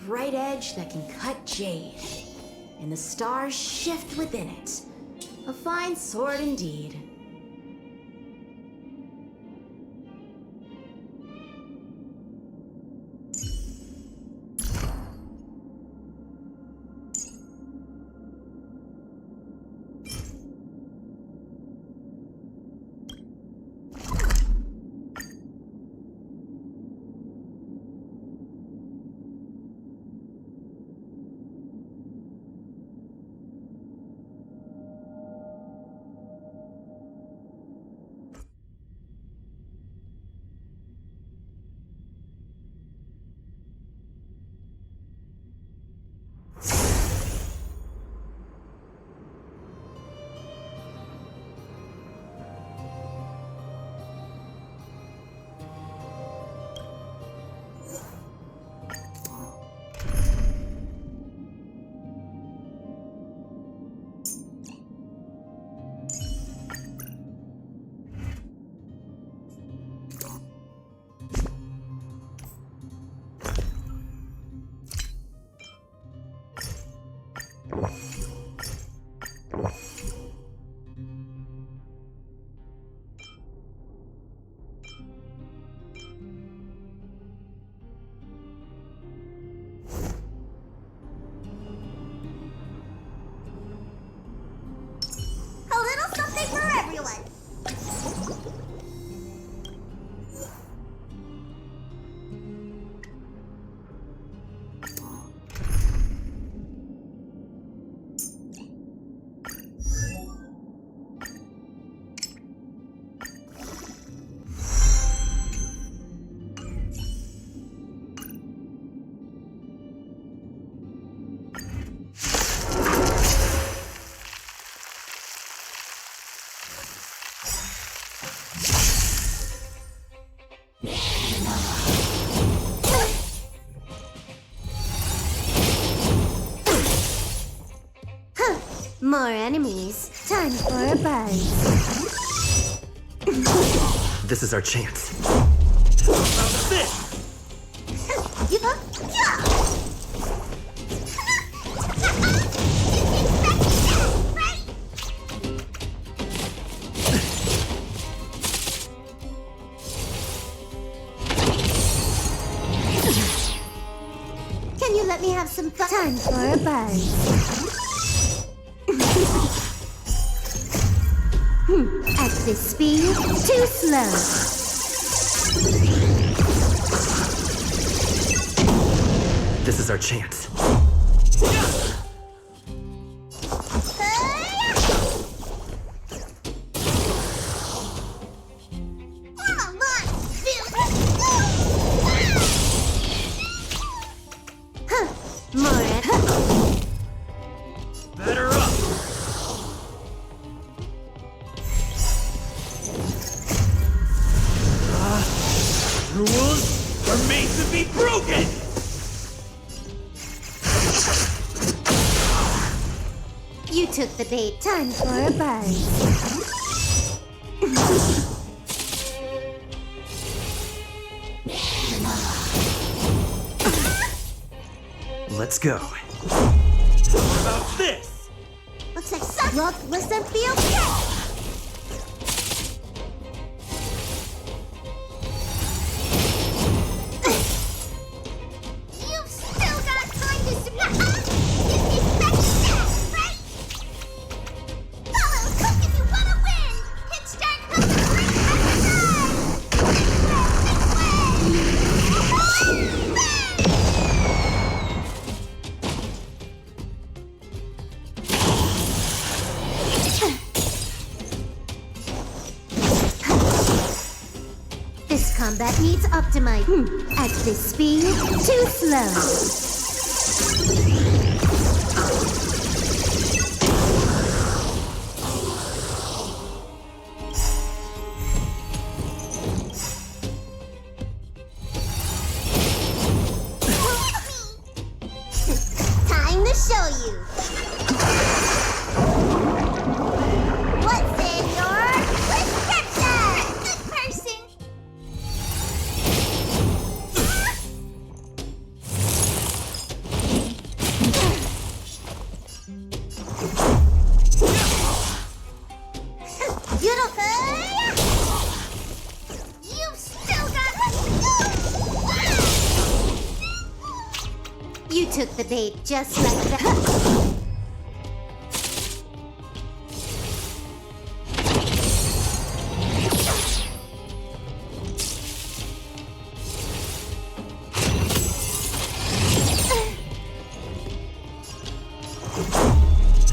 bright edge that can cut jade, and the stars shift within it. A fine sword indeed. More enemies. Time for a buzz. This is our chance. How's this? Can you let me have some fun? Time for a buzz. At this speed, too slow. This is our chance. Better up! Rules are made to be broken! You took the bait. Time for a buzz. Let's go. What about this? Looks like such. Look, listen, feel, get! You've still got time to survive. Right? Follow, cook if you want to win. Hit start, hook the This combat needs optimizing. At this speed, too slow. Time to show you. What's in your prescription? Good person. took the bait just like that.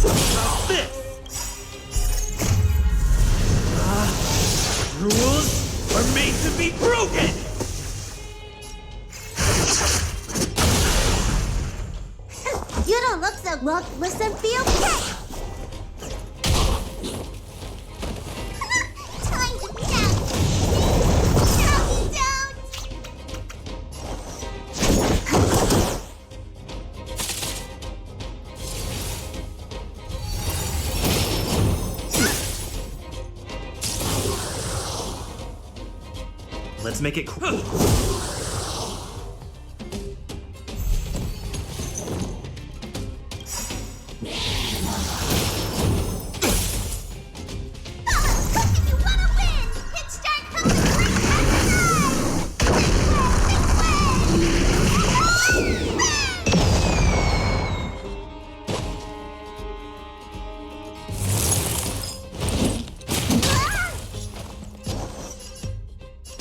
About this! Rules are made to be broken! You don't look so look, listen, feel okay. Time to dance. No, don't. Let's make it cool. If you wanna win, hit start from the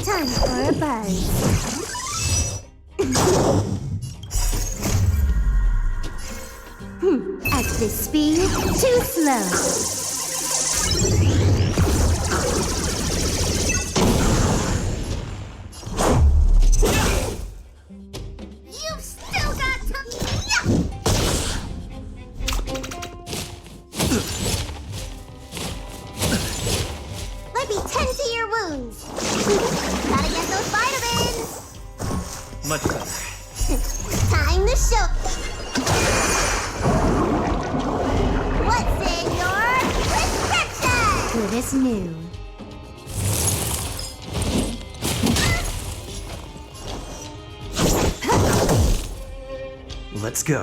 time for a buzz. At this speed, too slow. You've still got time. Let me tend to your wounds. Gotta get those vitamins. Much better. Time to show. What's in your prescription? Good as new. Let's go.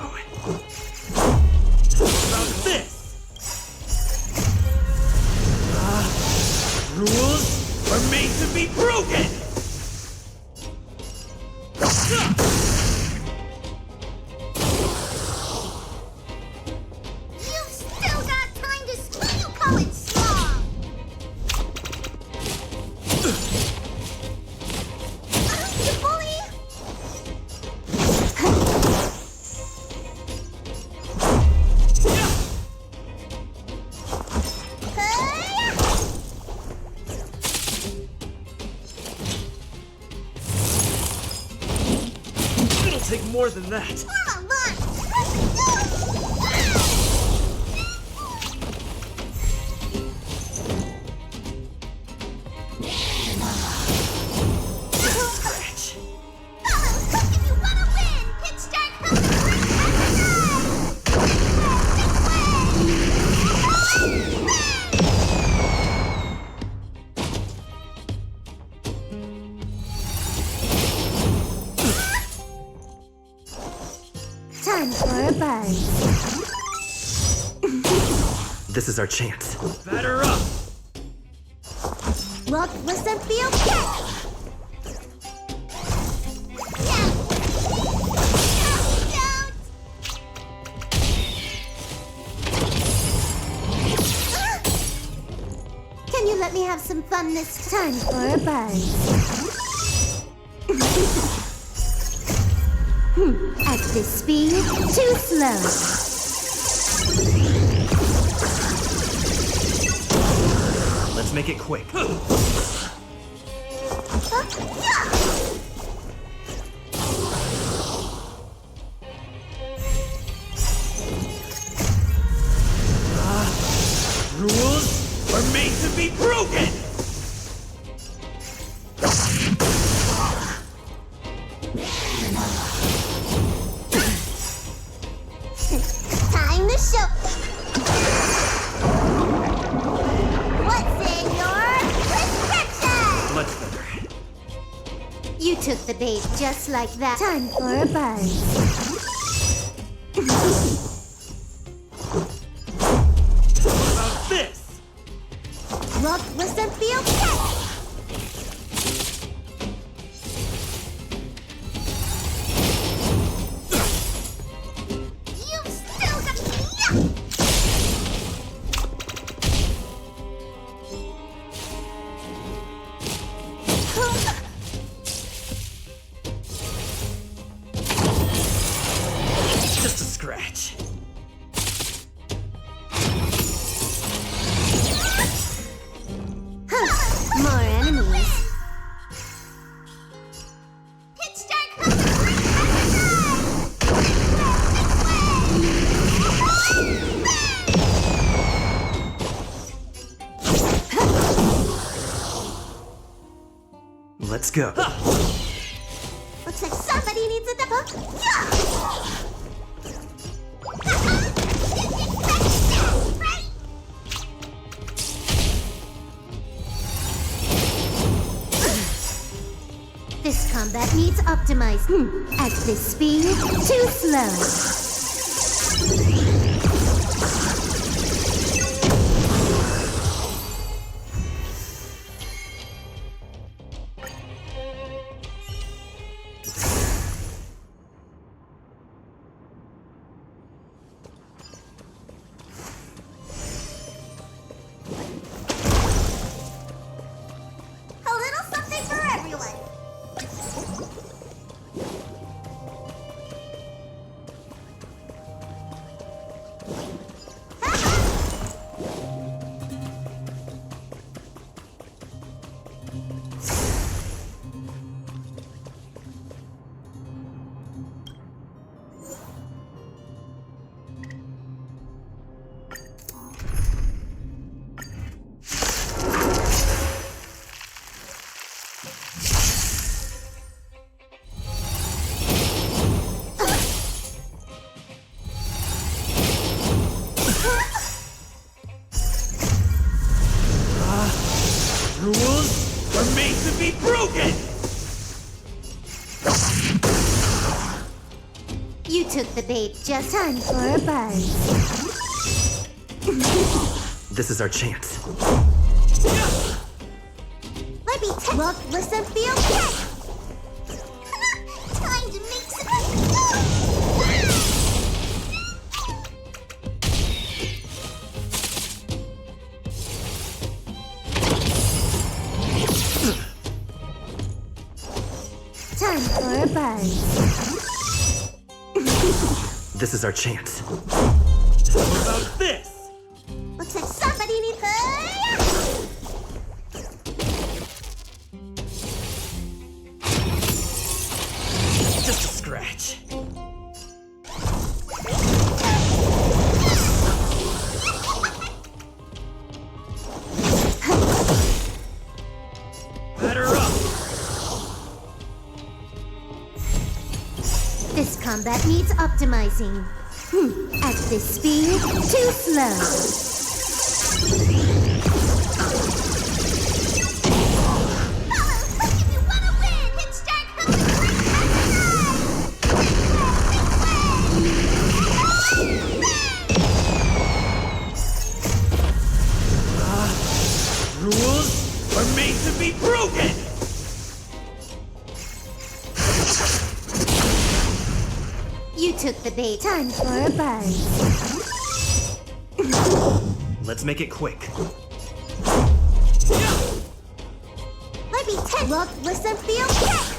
About this! Rules are made to be broken! You've still got time to what you call it strong. You bully. It'll take more than that. Form a line. Scratch. If you wanna win, hit start from the time for a buzz. This is our chance. Batter up! Look, listen, feel good. Can you let me have some fun this time for a buzz? At this speed, too slow. Let's make it quick. Rules are made to be broken! Time to show. What's in your prescription? Much better. You took the bait just like that. Time for a buzz. About this! Look, listen, feel good. scratch. More enemies. Pitch dark. Let's go. Looks like somebody needs a double. This combat needs optimized. At this speed, too slow. A little something for everyone. Rules are made to be broken! You took the bait, just time for a buzz. This is our chance. Let me look, listen, feel, kick! Time to make some. Time for a buzz. This is our chance. How about this? Looks like somebody needs Just a scratch. Batter up! This combat needs optimizing. At this speed, too slow. If you wanna win, hit start Rules are made to be broken! You took the bait. Time for a buzz. Let's make it quick. Let me look, listen, feel, kick!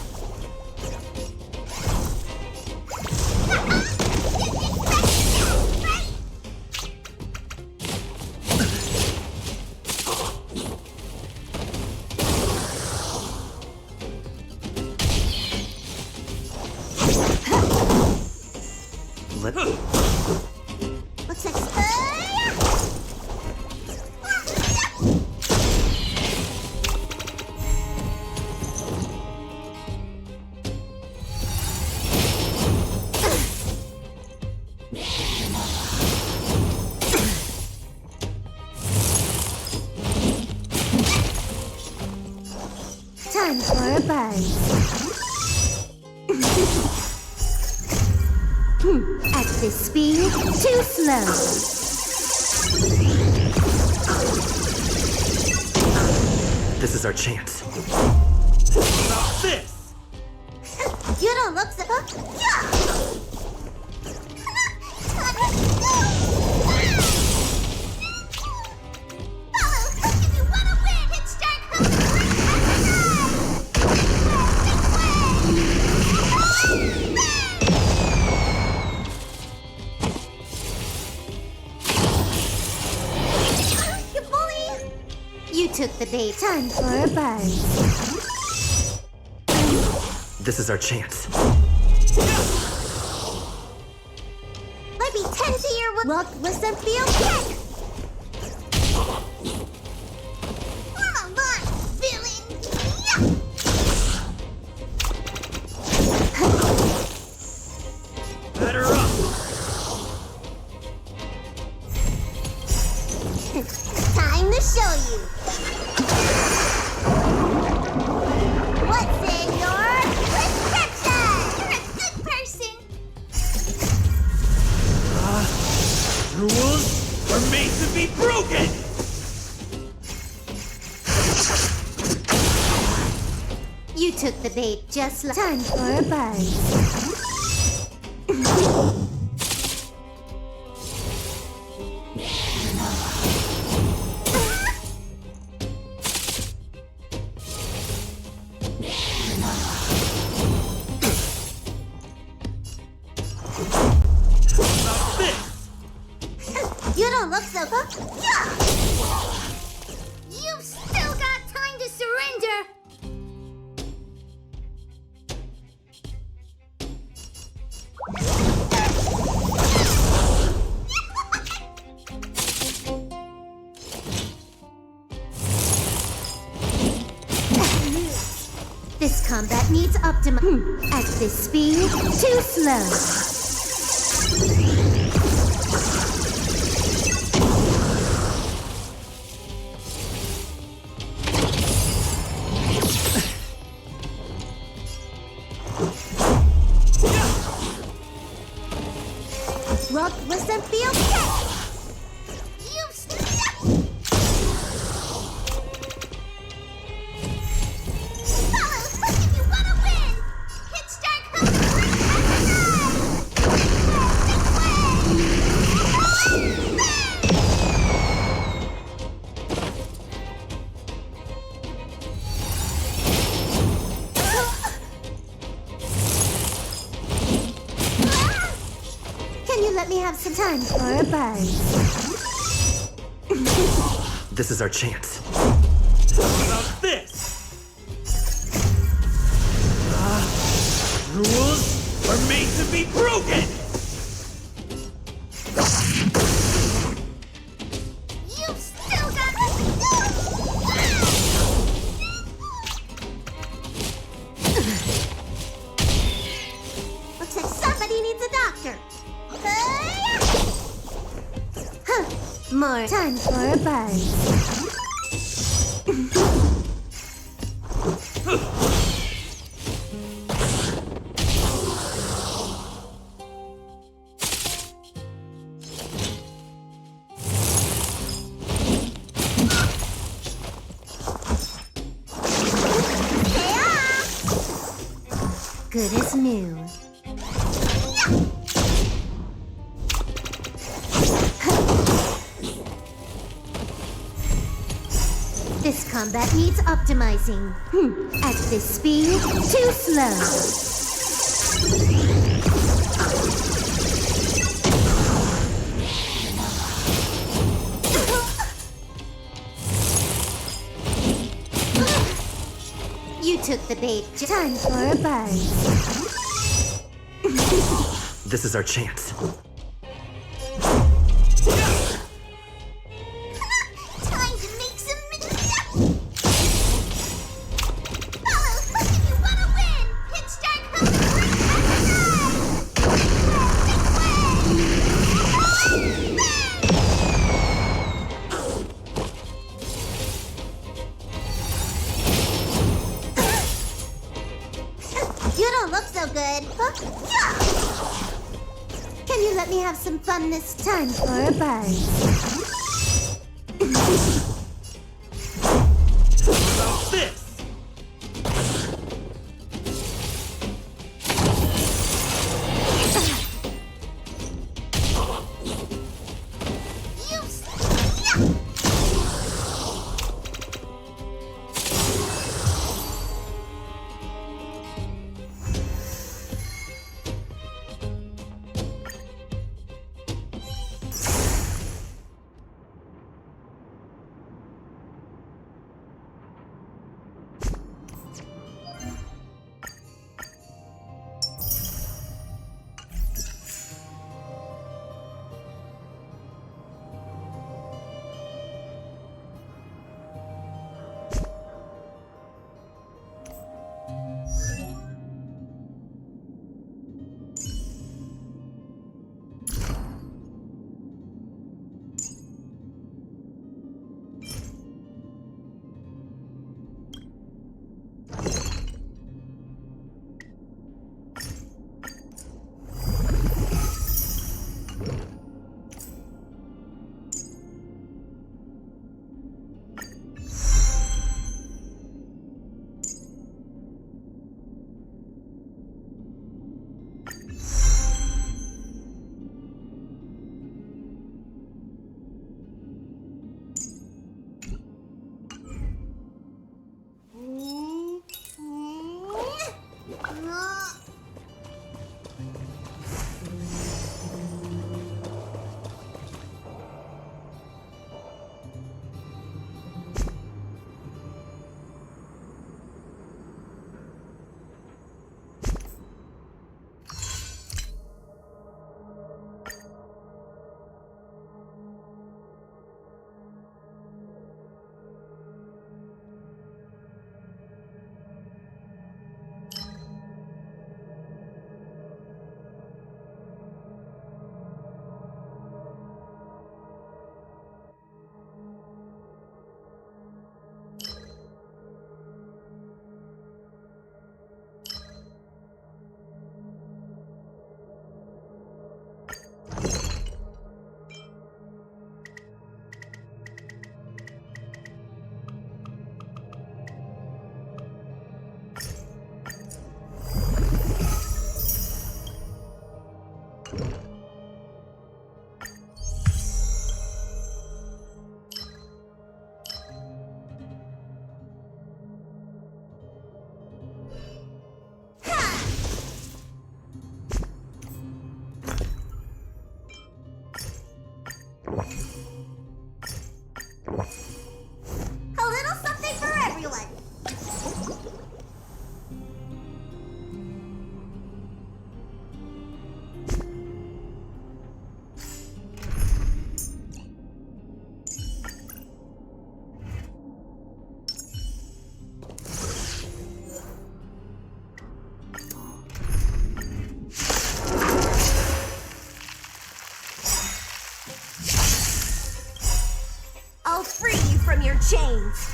Let Looks like time for a buzz. At this speed, too slow. This is our chance. How about this? You don't look so. If you wanna win, hit start took the bait. Time for a buzz. This is our chance. Let me tend to your look, listen, feel, kick! Come on, villain! Yeah! Batter up! Time to show you. What's in your prescription? You're a good person. Rules are made to be broken! You took the bait just like time for a buzz. About this! You don't look so good. Yeah! You've still got time to surrender. This combat needs optimization. At this speed, too slow. Rock, listen, feel, kick! You've still... Follow hook if you want to win. Hit start hook. Can you let me have some time for a buzz? This is our chance. About this! Rules are made to be broken! You've still got... Looks like somebody needs a doctor. More time for a buzz. Good as new. This combat needs optimizing. At this speed, too slow. You took the bait. Time for a buzz. This is our chance. Time to make some... Follow hook if you want to win. Hit start hook. You don't look so good. Can you let me have some fun this time for a buzz? About this! A little something for everyone. I'll free you from your chains.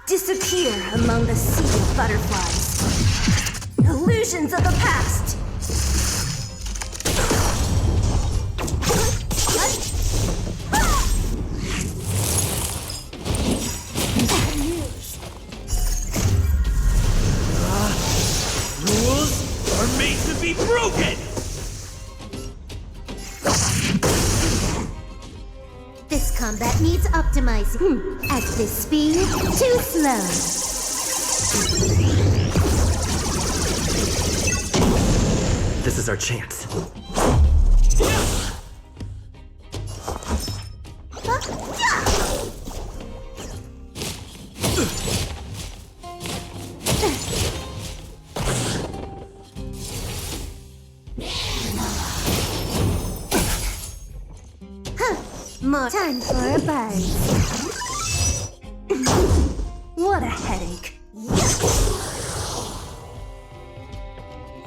Disappear among the sea of butterflies. Illusions of the past. Bad news. Rules are made to be broken! This combat needs optimizing. At this speed, too slow. This is our chance. More time for a buzz. What a headache.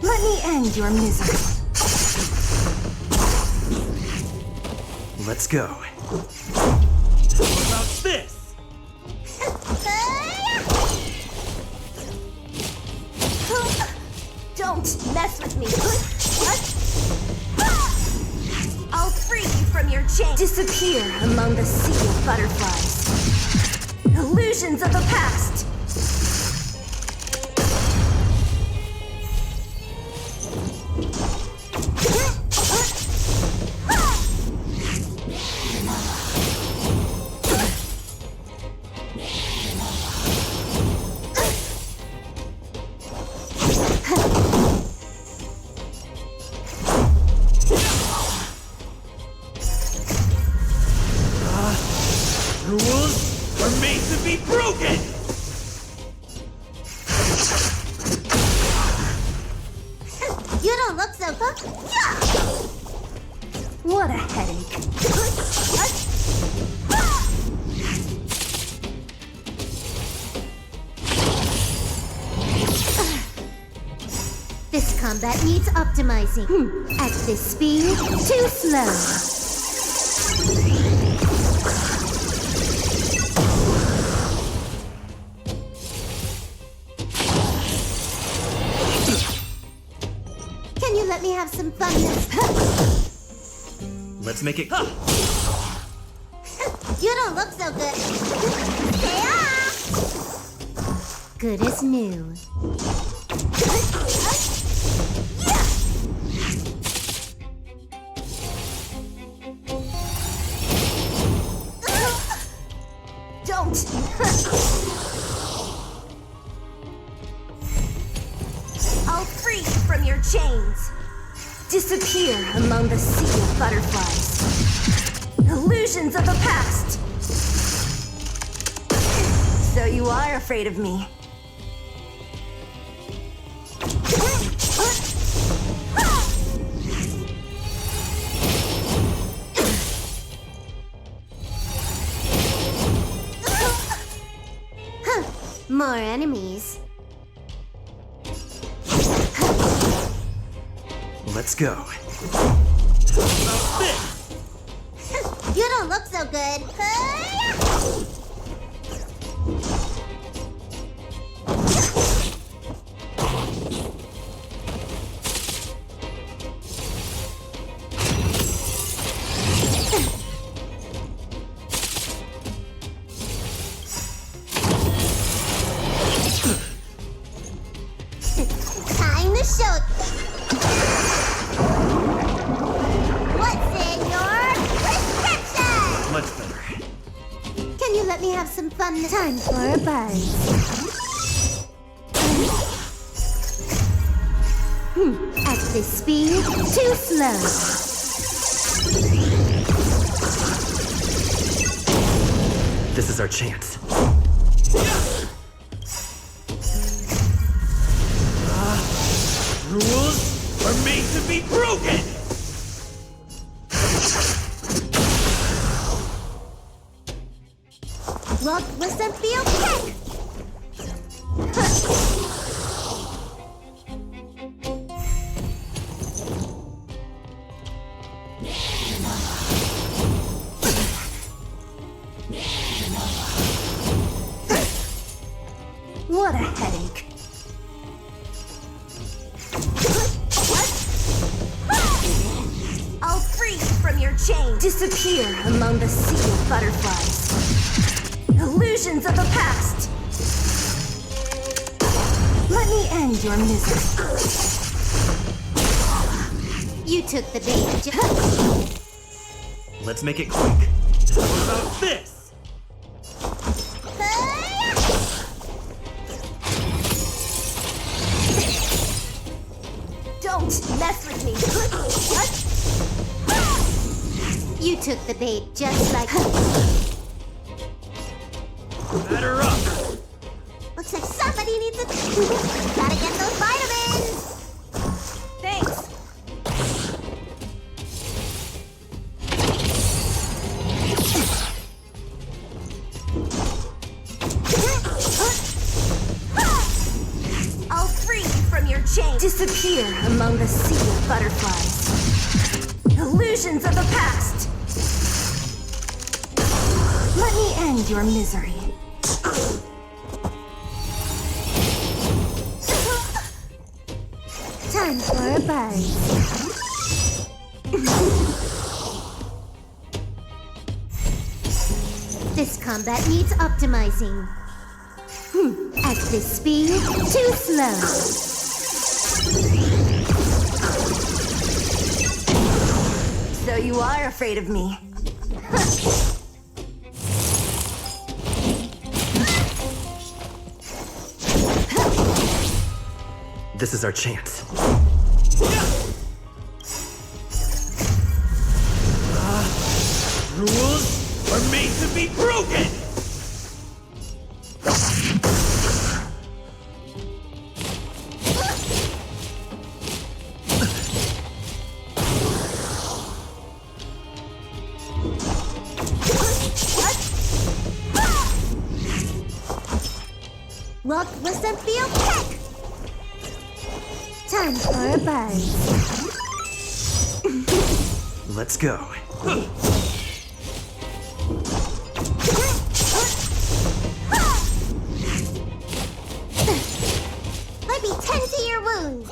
Let me end your misery. Let's go. What about this? Don't mess with me. I'll free you from your chains. Disappear among the sea of butterflies. Illusions of the past. Rules are made to be broken! You don't look so good. What a headache. This combat needs optimizing. At this speed, too slow. Can you let me have some fun this Let's make it. You don't look so good. Good as new. Don't! I'll free you from your chains. Disappear among the sea of butterflies. Illusions of the past. So you are afraid of me. More enemies. Let's go. You don't look so good. Time to show. What's in your prescription? Much better. Can you let me have some fun? Time for a buzz. At this speed, too slow. This is our chance. Rules are made to be broken! What was that feel kick? What a headache. I'll free you from your chain. Disappear among the sea of butterflies. Illusions of the past. Let me end your misery. You took the bait. Let's make it quick. What about this? Don't mess with me. You took the bait just like. Batter up! Looks like somebody needs a. Gotta get those vitamins. Thanks. I'll free you from your chain. Disappear among the sea of butterflies. Illusions of the past. Let me end your misery. Time for a buzz. This combat needs optimizing. At this speed, too slow. So you are afraid of me. This is our chance. Rules are made to be broken! What was that feel kick? Time for a buzz. Let's go. Let me tend to your wounds.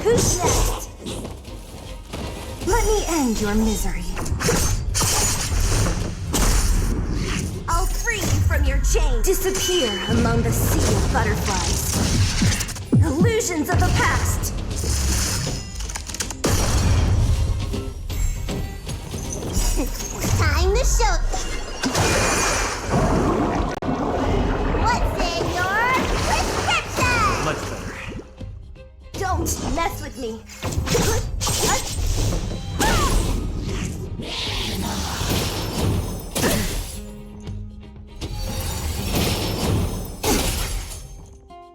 Who's next? Let me end your misery. I'll free you from your chain. Disappear among the sea of butterflies. Illusions of the past. Time to show. What's in your prescription? Much better. Don't mess with me.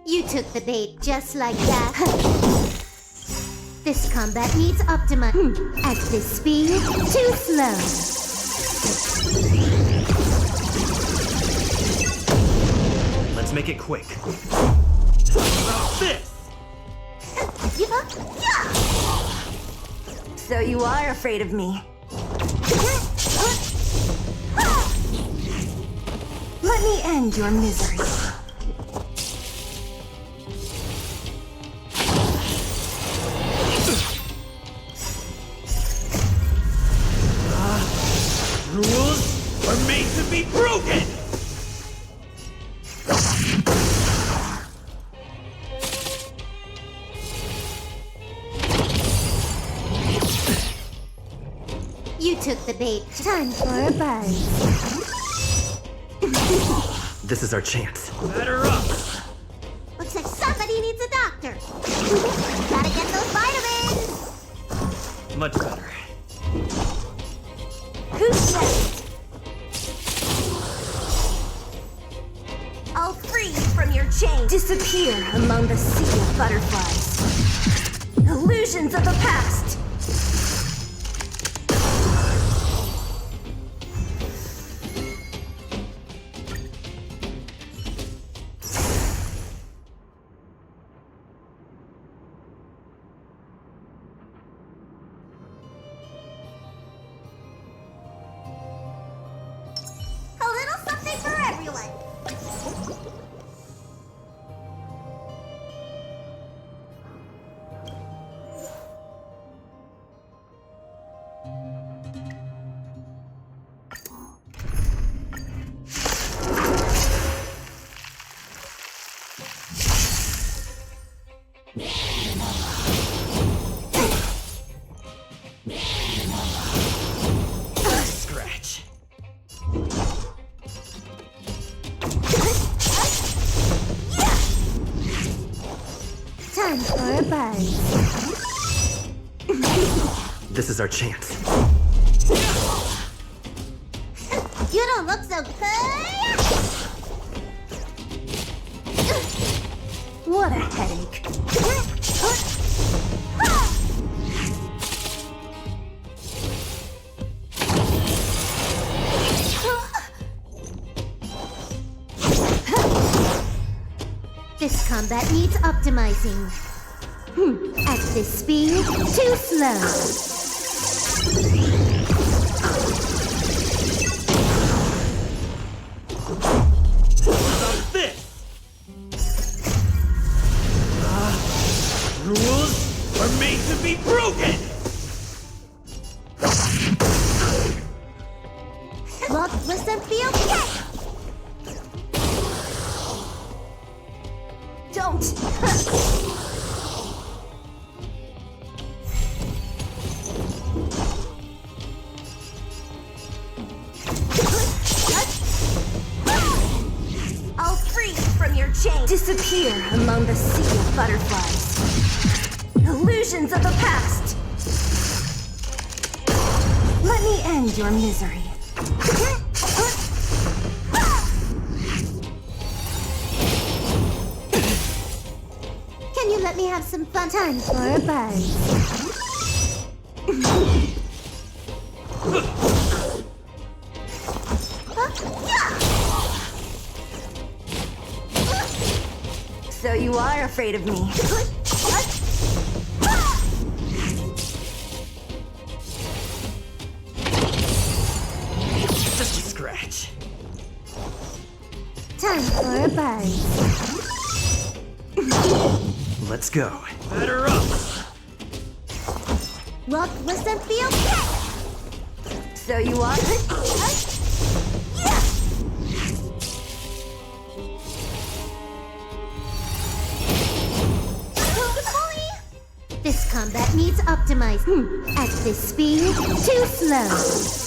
You took the bait just like that. This combat needs optimization. At this speed, too slow. Let's make it quick. This! So you are afraid of me. Let me end your misery. Rules are made to be broken! You took the bait. Time for a buzz. This is our chance. Batter up! Looks like somebody needs a doctor. Gotta get those vitamins. Much better. Who's next? I'll free you from your chain. Disappear among the sea of butterflies. Illusions of the past. A little something for everyone. Scratch. Time for a buzz. This is our chance. You don't look so good. What a headache. This combat needs optimizing. At this speed, too slow. About this! Rules are made to be broken! Look, listen, feel, get! Don't. I'll free you from your chain. Disappear among the sea of butterflies. Illusions of the past. Let me end your misery. Can you let me have some fun? Time for a buzz. So you are afraid of me. Just a scratch. Time for a buzz. Let's go. Batter up! What was that feel? So you want it? Yeah! This combat needs optimized. At this speed, too slow.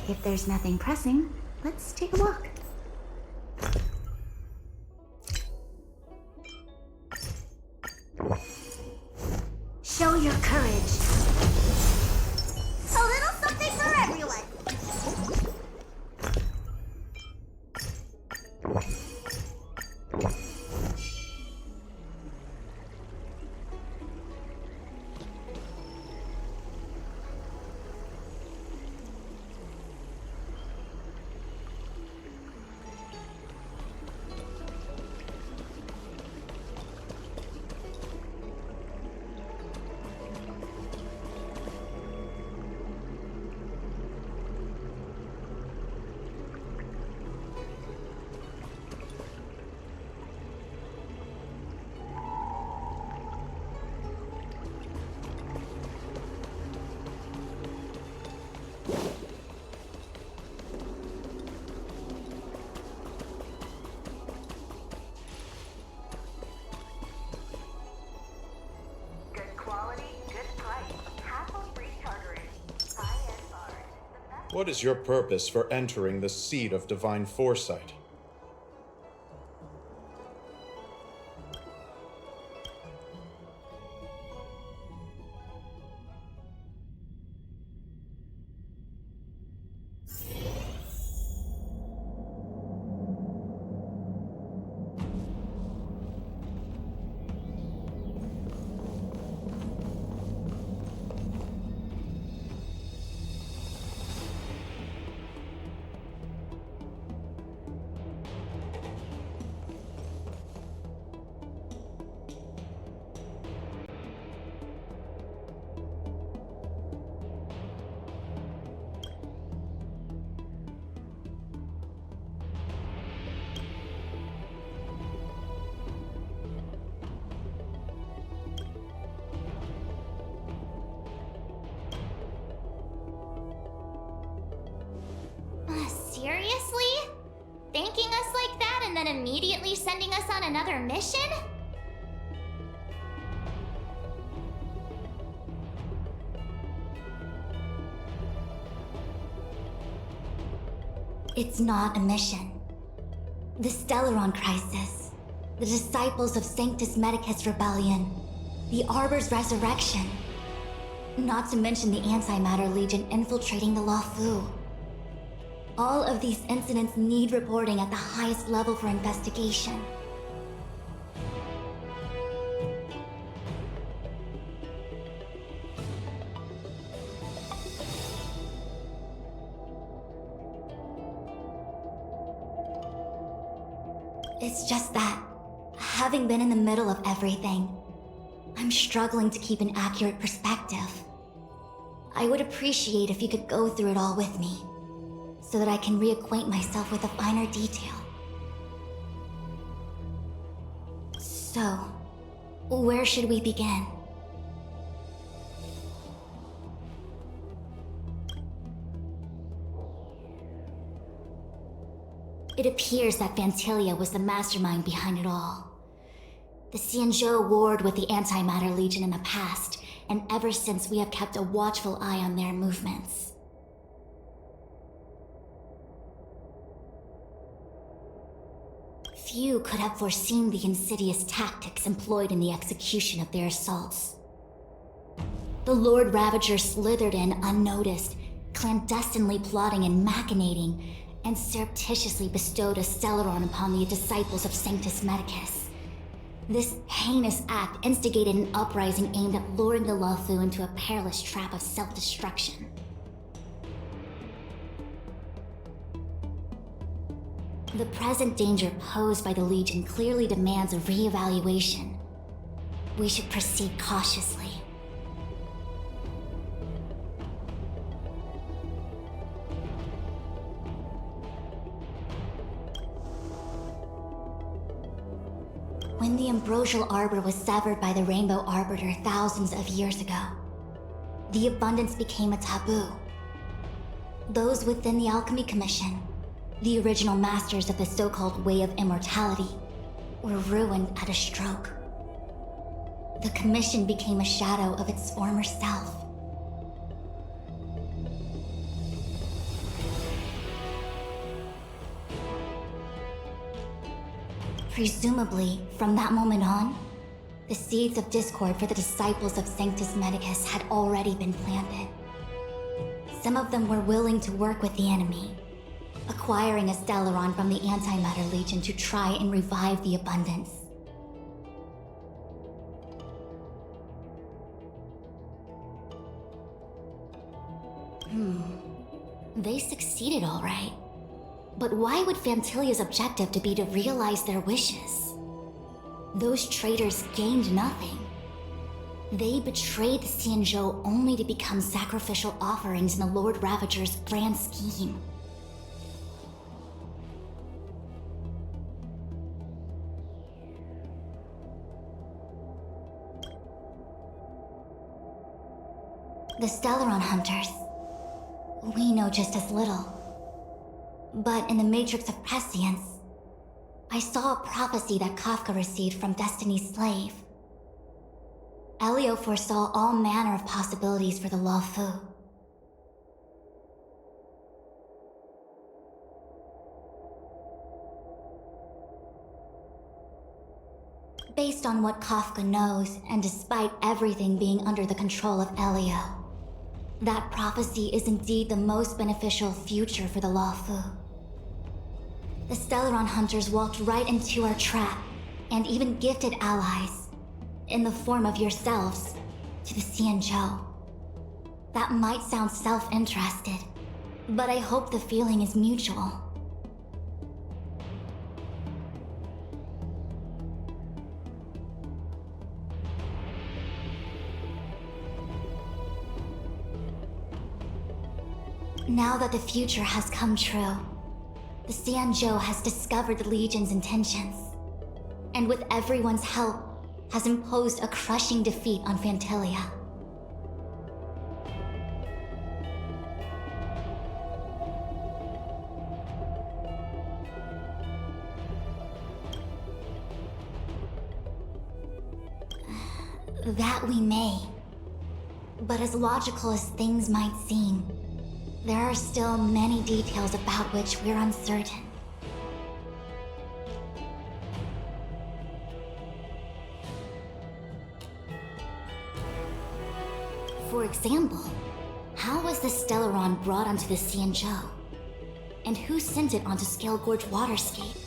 If there's nothing pressing, let's take a walk. Show your courage. A little something for everyone. What is your purpose for entering the seat of divine foresight? Seriously? Thanking us like that and then immediately sending us on another mission? It's not a mission. The Stellaron Crisis, the Disciples of Sanctus Medicus Rebellion, the Arbor's resurrection, not to mention the Antimatter Legion infiltrating the Luofu. All of these incidents need reporting at the highest level for investigation. It's just that, having been in the middle of everything, I'm struggling to keep an accurate perspective. I would appreciate if you could go through it all with me, so that I can reacquaint myself with a finer detail. So, where should we begin? It appears that Vantilia was the mastermind behind it all. The Xianzhou warred with the Antimatter Legion in the past, and ever since we have kept a watchful eye on their movements. Few could have foreseen the insidious tactics employed in the execution of their assaults. The Lord Ravager slithered in unnoticed, clandestinely plotting and machinating, and surreptitiously bestowed a Stellaron upon the disciples of Sanctus Medicus. This heinous act instigated an uprising aimed at luring the Luofu into a perilous trap of self-destruction. The present danger posed by the Legion clearly demands a re-evaluation. We should proceed cautiously. When the ambrosial arbor was severed by the Rainbow Arbiter thousands of years ago, the abundance became a taboo. Those within the Alchemy Commission, the original masters of the so-called Way of Immortality, were ruined at a stroke. The Commission became a shadow of its former self. Presumably, from that moment on, the seeds of discord for the disciples of Sanctus Medicus had already been planted. Some of them were willing to work with the enemy, acquiring a Stellaron from the Antimatter Legion to try and revive the Abundance. They succeeded all right. But why would Fantilia's objective to be to realize their wishes? Those traitors gained nothing. They betrayed the Xianzhou only to become sacrificial offerings in the Lord Ravager's grand scheme. The Stellaron Hunters. We know just as little. But in the Matrix of Prescience, I saw a prophecy that Kafka received from Destiny's slave. Elio foresaw all manner of possibilities for the Law Fu. Based on what Kafka knows, and despite everything being under the control of Elio, that prophecy is indeed the most beneficial future for the Law Fu. The Stellaron Hunters walked right into our trap, and even gifted allies, in the form of yourselves, to the Xianzhou. That might sound self-interested, but I hope the feeling is mutual. Now that the future has come true, the Xianzhou has discovered the Legion's intentions, and with everyone's help, has imposed a crushing defeat on Fantilia. That we may. But as logical as things might seem, there are still many details about which we're uncertain. For example, how was the Stellaron brought onto the Xianzhou? And who sent it onto Scale Gorge Waterscape?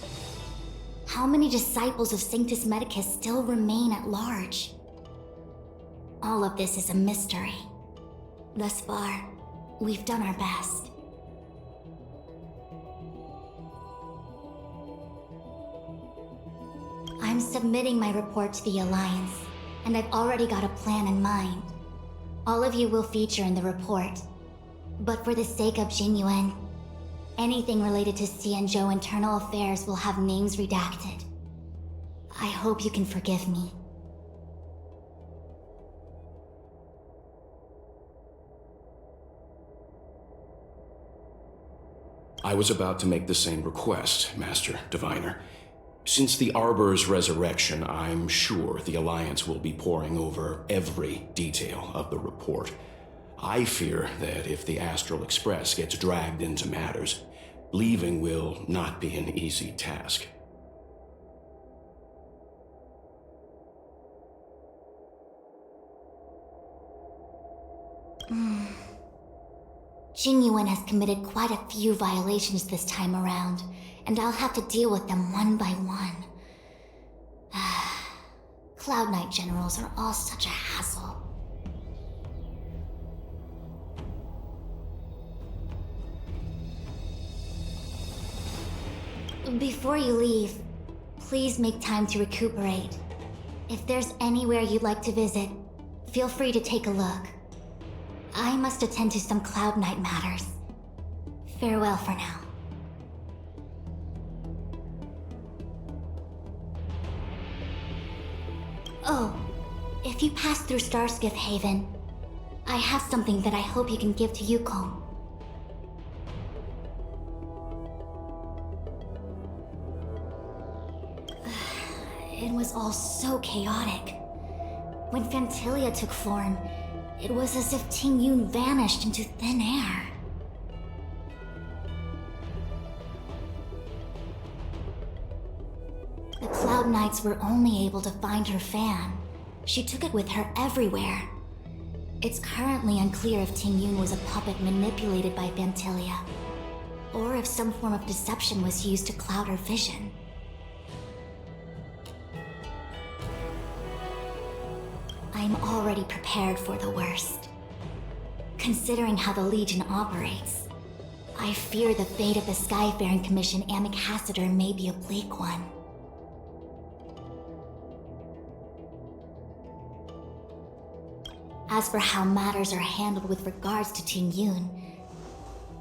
How many disciples of Sanctus Medicus still remain at large? All of this is a mystery. Thus far, we've done our best. I'm submitting my report to the Alliance, and I've already got a plan in mind. All of you will feature in the report, but for the sake of Genuine, anything related to Xianzhou internal affairs will have names redacted. I hope you can forgive me. I was about to make the same request, Master Diviner. Since the Arbor's resurrection, I'm sure the Alliance will be poring over every detail of the report. I fear that if the Astral Express gets dragged into matters, leaving will not be an easy task. Genuine has committed quite a few violations this time around, and I'll have to deal with them one by one. Cloud Knight generals are all such a hassle. Before you leave, please make time to recuperate. If there's anywhere you'd like to visit, feel free to take a look. I must attend to some Cloud Knight matters. Farewell for now. Oh, if you pass through Starskiff Haven, I have something that I hope you can give to Yukong. It was all so chaotic. When Fantilia took form, it was as if Ting Yun vanished into thin air. The Knights were only able to find her fan, she took it with her everywhere. It's currently unclear if Ting Yun was a puppet manipulated by Vantilia, or if some form of deception was used to cloud her vision. I'm already prepared for the worst. Considering how the Legion operates, I fear the fate of the Skyfaring Commission Ambassador may be a bleak one. As for how matters are handled with regards to Ting Yun,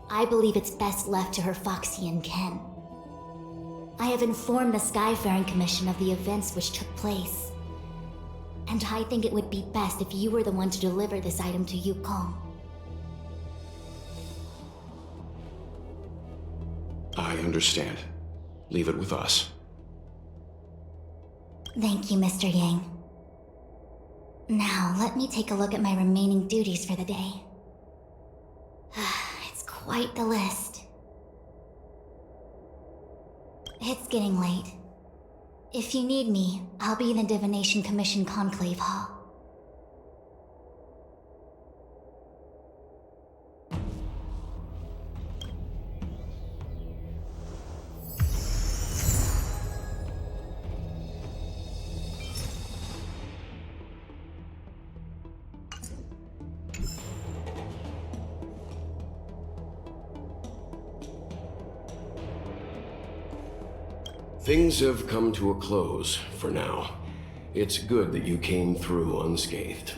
I believe it's best left to her Foxian kin. I have informed the Skyfaring Commission of the events which took place, and I think it would be best if you were the one to deliver this item to Yukong. I understand. Leave it with us. Thank you, Mr. Yang. Now, let me take a look at my remaining duties for the day. It's quite the list. It's getting late. If you need me, I'll be in the Divination Commission Conclave Hall. Things have come to a close for now. It's good that you came through unscathed.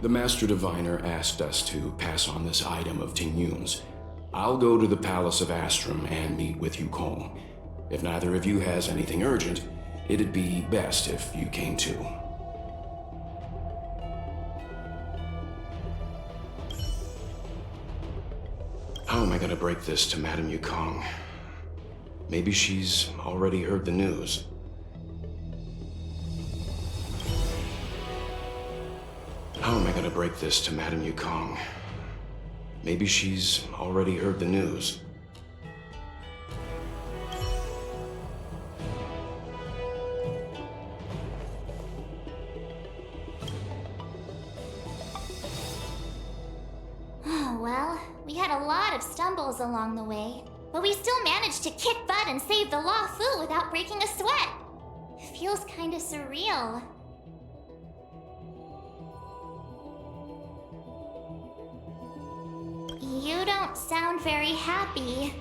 The Master Diviner asked us to pass on this item of Ting Yun's. I'll go to the Palace of Astrum and meet with Yukong. If neither of you has anything urgent, it'd be best if you came too. How am I gonna break this to Madame Yukong? Maybe she's already heard the news. How am I gonna break this to Madame Yukong? Maybe she's already heard the news. Well, we had a lot of stumbles along the way, but we still managed to kick butt and save the Law Fu without breaking a sweat. It feels kinda surreal. You don't sound very happy.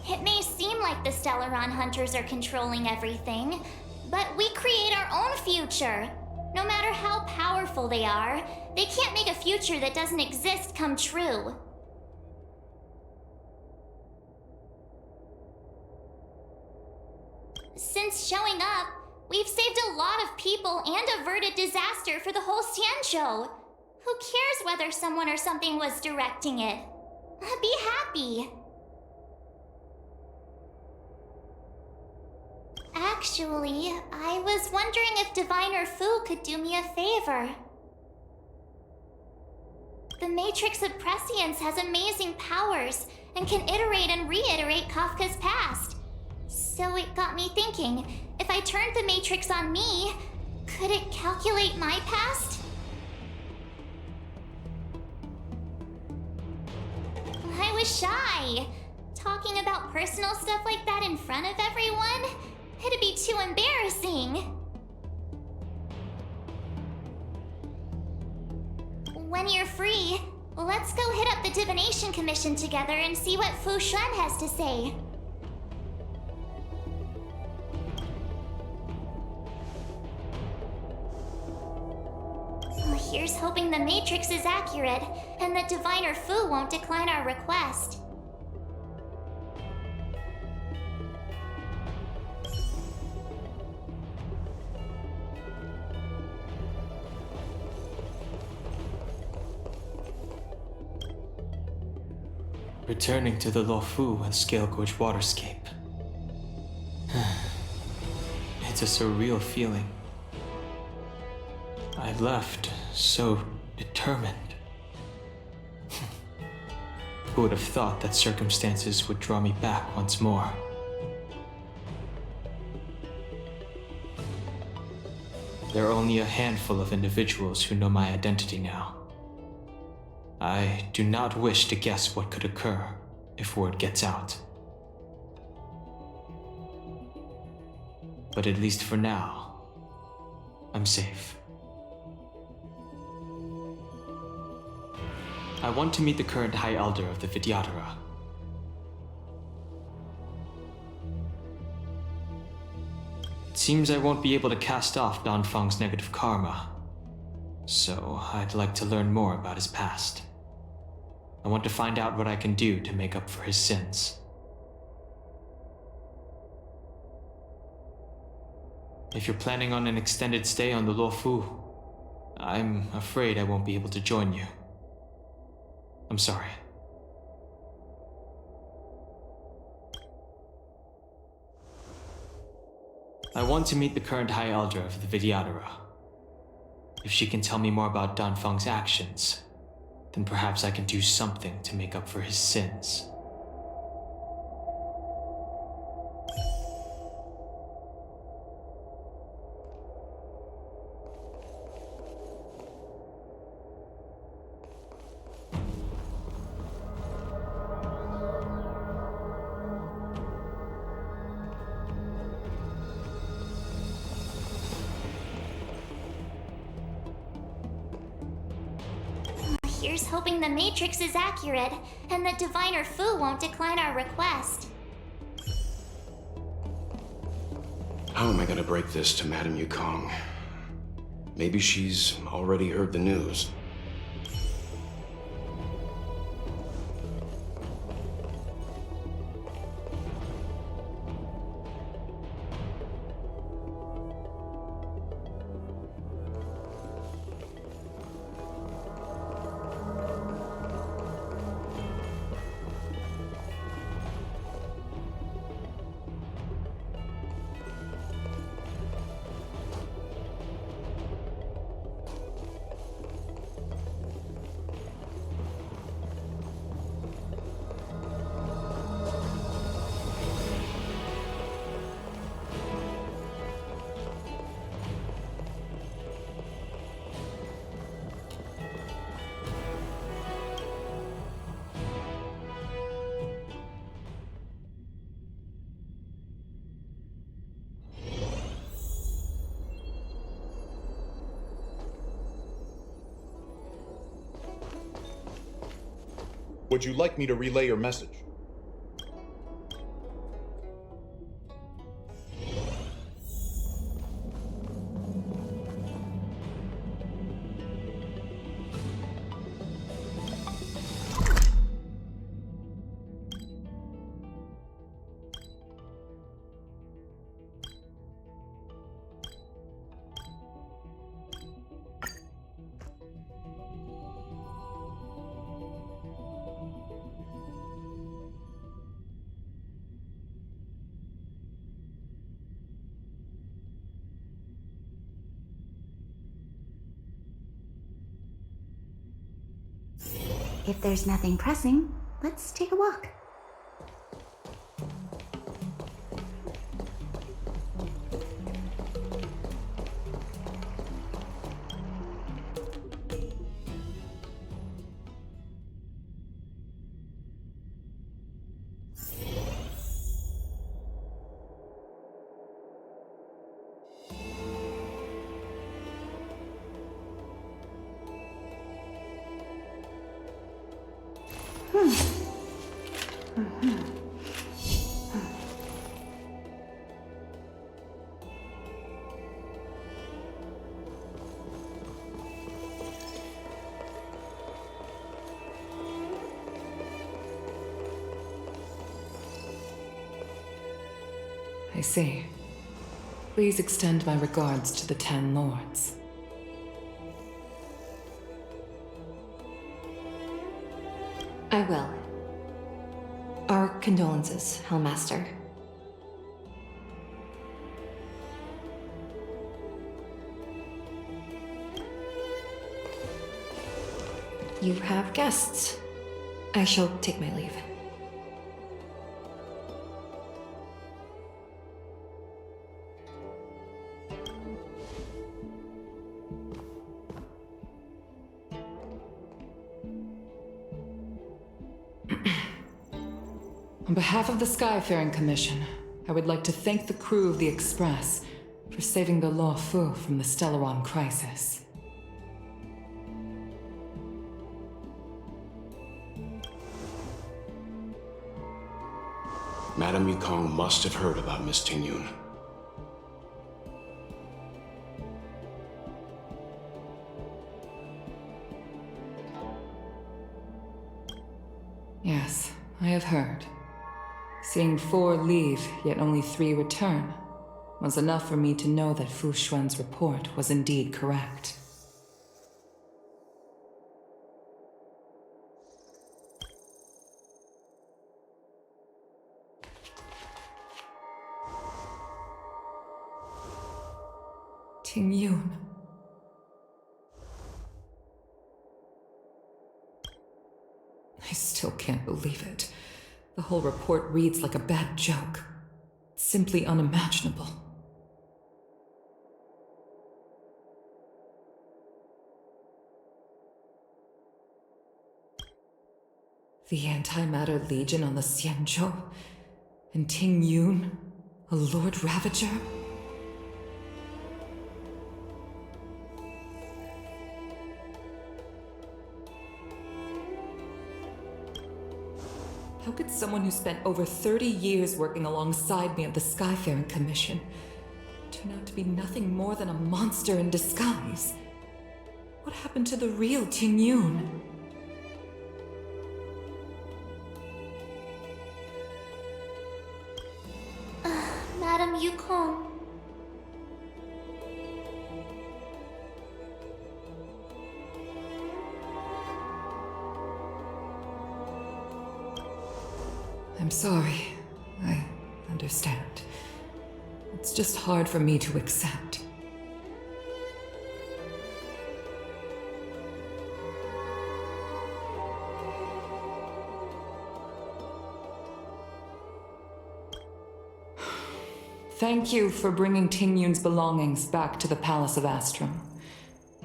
It may seem like the Stellaron Hunters are controlling everything, but we create our own future. No matter how powerful they are, they can't make a future that doesn't exist come true. Since showing up, we've saved a lot of people and averted disaster for the whole Xianzhou. Who cares whether someone or something was directing it? Be happy. Actually, I was wondering if Diviner Fu could do me a favor. The Matrix of Prescience has amazing powers and can iterate and reiterate Kafka's past. So it got me thinking, if I turned the Matrix on me, could it calculate my past? I was shy. Talking about personal stuff like that in front of everyone? It'd be too embarrassing. When you're free, let's go hit up the Divination Commission together and see what Fu Xuan has to say. Well, here's hoping the Matrix is accurate and that Diviner Fu won't decline our request. Returning to the Luofu and Scale Gorge waterscape. It's a surreal feeling. had left so determined. Who would have thought that circumstances would draw me back once more? There are only a handful of individuals who know my identity now. I do not wish to guess what could occur if word gets out. But at least for now, I'm safe. I want to meet the current High Elder of the Vidyadhara. It seems I won't be able to cast off Danfeng's negative karma, so I'd like to learn more about his past. I want to find out what I can do to make up for his sins. If you're planning on an extended stay on the Luofu, I'm afraid I won't be able to join you. I'm sorry. I want to meet the current High Elder of the Vidyadhara. If she can tell me more about Danfeng's actions, then perhaps I can do something to make up for his sins. Here's hoping the Matrix is accurate, and that Diviner Fu won't decline our request. How am I gonna break this to Madame Yukong? Maybe she's already heard the news. Would you like me to relay your message? If there's nothing pressing, let's take a walk. I see. Please extend my regards to the 10 Lords. I will. Our condolences, Hellmaster. You have guests. I shall take my leave. On behalf of the Skyfaring Commission, I would like to thank the crew of the Express for saving the Lawfu from the Stellaron crisis. Madame Yukong must have heard about Miss Tingyun. Yes, I have heard. Seeing 4 leave, yet only 3 return, was enough for me to know that Fu Xuan's report was indeed correct. Tingyun. I still can't believe it. The whole report reads like a bad joke. It's simply unimaginable. The Antimatter Legion on the Xianzhou, and Tingyun, a Lord Ravager? How could someone who spent over 30 years working alongside me at the Skyfaring Commission turn out to be nothing more than a monster in disguise? What happened to the real Tingyun? Madame Yukong. I'm sorry. I understand. It's just hard for me to accept. Thank you for bringing Tingyun's belongings back to the Palace of Astrum.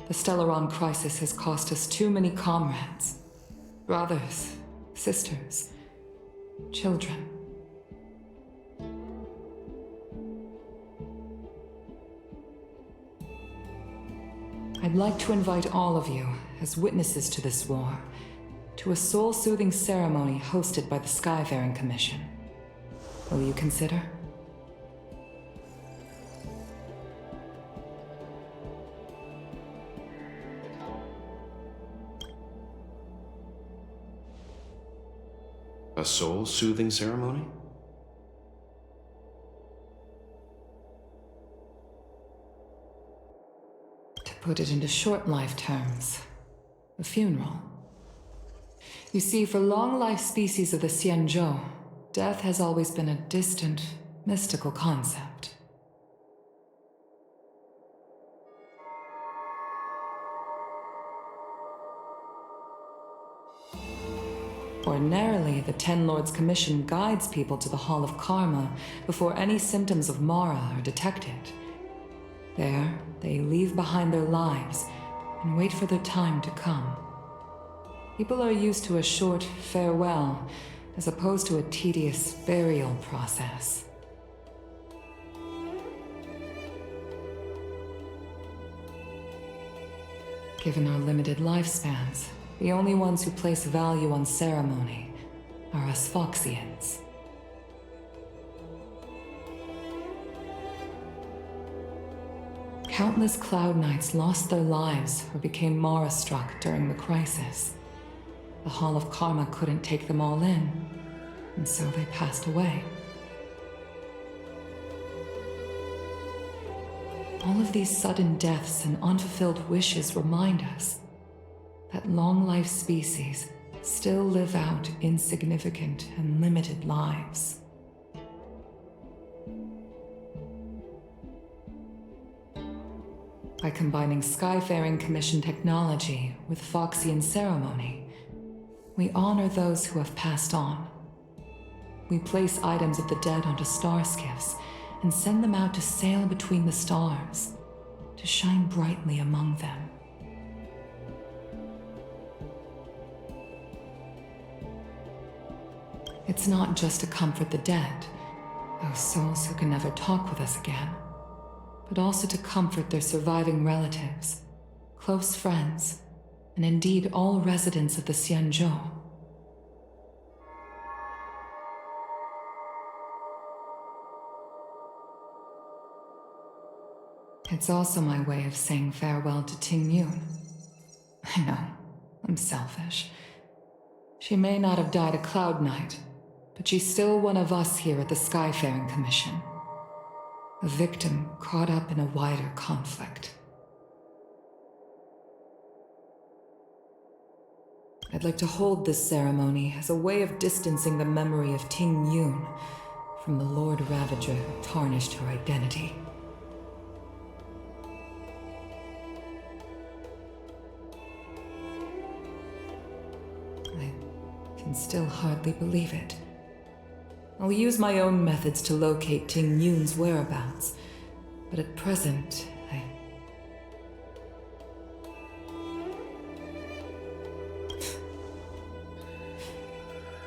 The Stellaron crisis has cost us too many comrades. Brothers, sisters, children. I'd like to invite all of you, as witnesses to this war, to a soul-soothing ceremony hosted by the Skyfaring Commission. Will you consider? A soul-soothing ceremony? To put it into short life terms, a funeral. You see, for long-life species of the Xianzhou, death has always been a distant, mystical concept. Ordinarily, the Ten Lords Commission guides people to the Hall of Karma before any symptoms of Mara are detected. There, they leave behind their lives and wait for their time to come. People are used to a short farewell as opposed to a tedious burial process. Given our limited lifespans, the only ones who place value on ceremony are us Foxians. Countless Cloud Knights lost their lives or became Mara-struck during the crisis. The Hall of Karma couldn't take them all in, and so they passed away. All of these sudden deaths and unfulfilled wishes remind us that long-life species still live out insignificant and limited lives. By combining Skyfaring Commission technology with Foxian ceremony, we honor those who have passed on. We place items of the dead onto star skiffs and send them out to sail between the stars, to shine brightly among them. It's not just to comfort the dead, those souls who can never talk with us again, but also to comfort their surviving relatives, close friends, and indeed all residents of the Xianzhou. It's also my way of saying farewell to Ting Yun. I know, I'm selfish. She may not have died a Cloud Knight, but she's still one of us here at the Skyfaring Commission. A victim caught up in a wider conflict. I'd like to hold this ceremony as a way of distancing the memory of Ting Yun from the Lord Ravager who tarnished her identity. I can still hardly believe it. I'll use my own methods to locate Ting Yun's whereabouts, but at present,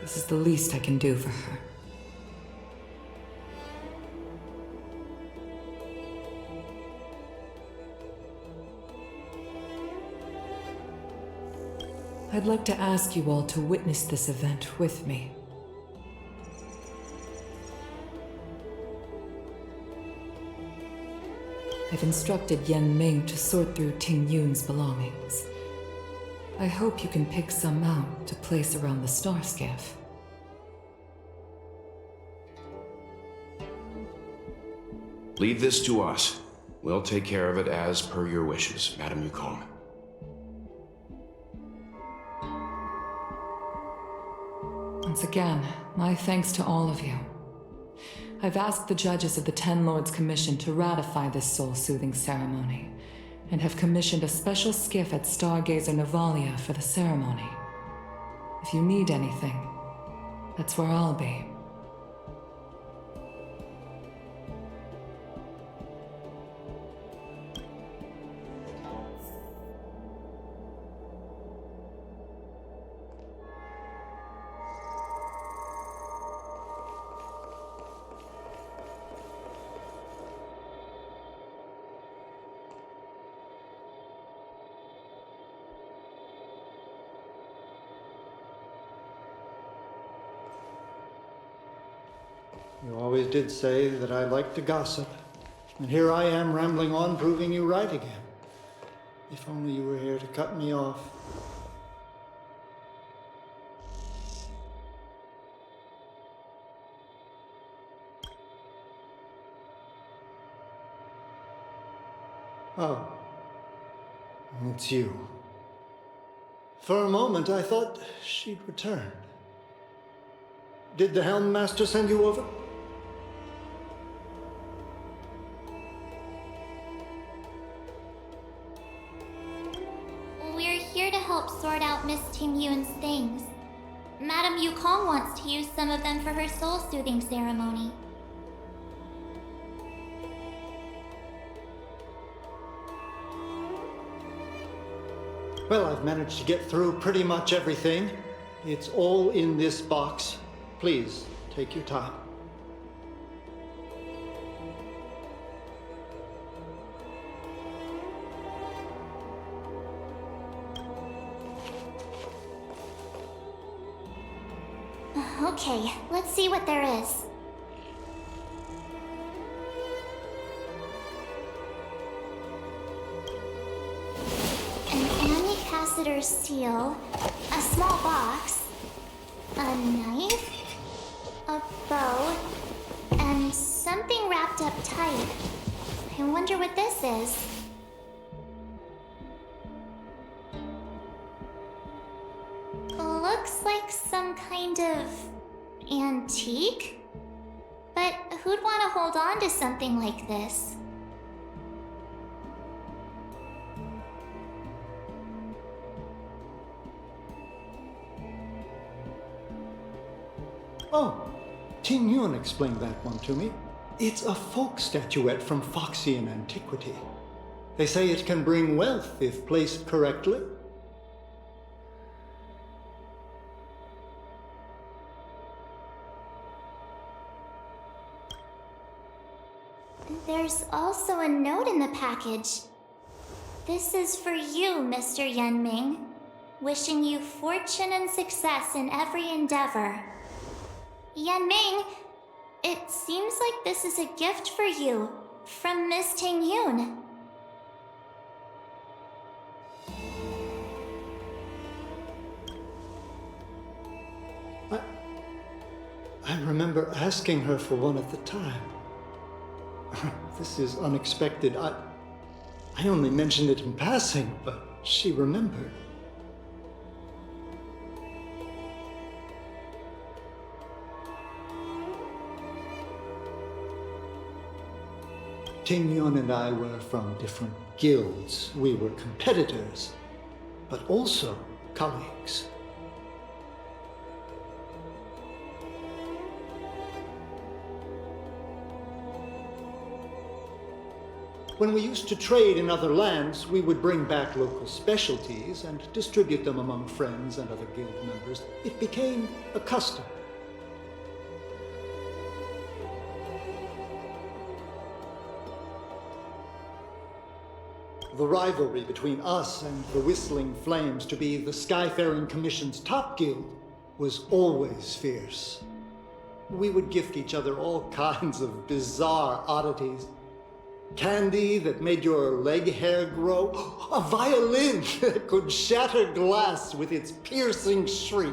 This is the least I can do for her. I'd like to ask you all to witness this event with me. I've instructed Yen Ming to sort through Ting Yun's belongings. I hope you can pick some out to place around the star skiff. Leave this to us. We'll take care of it as per your wishes, Madame Yukong. Once again, my thanks to all of you. I've asked the judges of the Ten Lords Commission to ratify this soul-soothing ceremony, and have commissioned a special skiff at Stargazer Navalia for the ceremony. If you need anything, that's where I'll be. You always did say that I liked to gossip, and here I am rambling on, proving you right again. If only you were here to cut me off. Oh, it's you. For a moment, I thought she'd returned. Did the Helm Master send you over? We're here to help sort out Miss Ting Yun's things. Madame Yukong wants to use some of them for her soul-soothing ceremony. Well, I've managed to get through pretty much everything. It's all in this box. Please, take your time. Okay, let's see what there is. An Amnicacitor seal, a small box, a knife, a bow, and something wrapped up tight. I wonder what this is. Looks like some kind of antique? But who'd want to hold on to something like this? Oh, Ting Yun explained that one to me. It's a folk statuette from Foxian antiquity. They say it can bring wealth if placed correctly. There's also a note in the package. This is for you, Mr. Yenming. Wishing you fortune and success in every endeavor. Yenming, it seems like this is a gift for you from Miss Ting Yun. I remember asking her for one at the time. This is unexpected. I only mentioned it in passing, but she remembered. Ting Yun and I were from different guilds. We were competitors, but also colleagues. When we used to trade in other lands, we would bring back local specialties and distribute them among friends and other guild members. It became a custom. The rivalry between us and the Whistling Flames, to be the Skyfaring Commission's top guild, was always fierce. We would gift each other all kinds of bizarre oddities. Candy that made your leg hair grow. A violin that could shatter glass with its piercing shriek.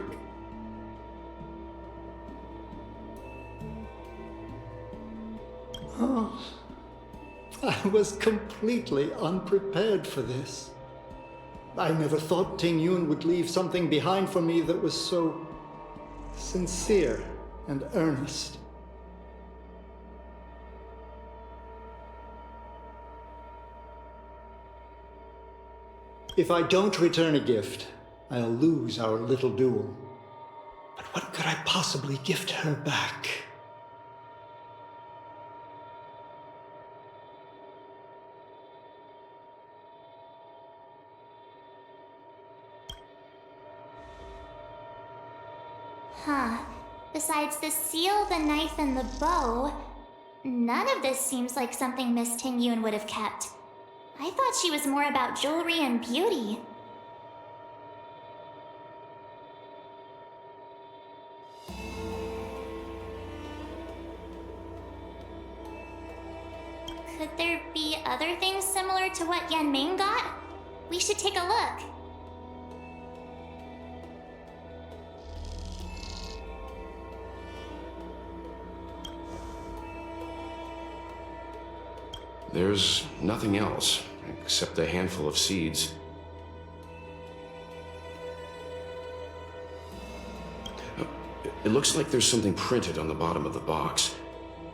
Oh, I was completely unprepared for this. I never thought Ting Yun would leave something behind for me that was so sincere and earnest. If I don't return a gift, I'll lose our little duel. But what could I possibly gift her back? Huh. Besides the seal, the knife, and the bow, none of this seems like something Miss Ting Yun would have kept. I thought she was more about jewelry and beauty. Could there be other things similar to what Yenming got? We should take a look. There's nothing else, except a handful of seeds. It looks like there's something printed on the bottom of the box.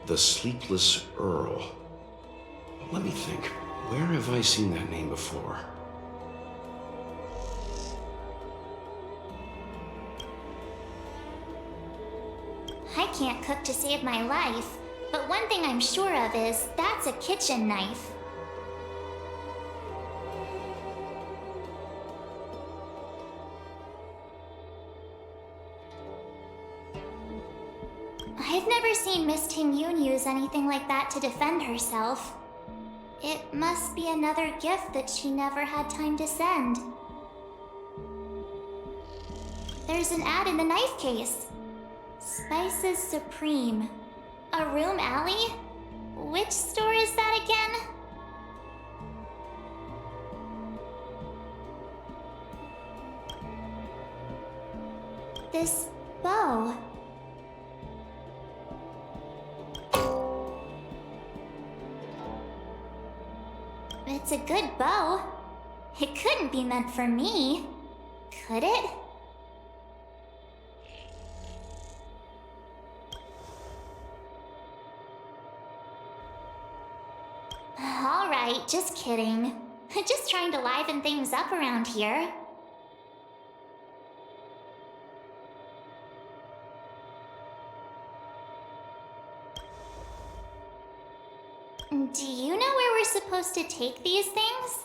The Sleepless Earl. Let me think. Where have I seen that name before? I can't cook to save my life, but one thing I'm sure of is that's a kitchen knife. I've never seen Miss Ting Yun use anything like that to defend herself. It must be another gift that she never had time to send. There's an ad in the knife case. Spices Supreme. A room alley? Which store is that again? This bow. It's a good bow. It couldn't be meant for me, could it? All right, just kidding. Just trying to liven things up around here. Do you know where we're supposed to take these things?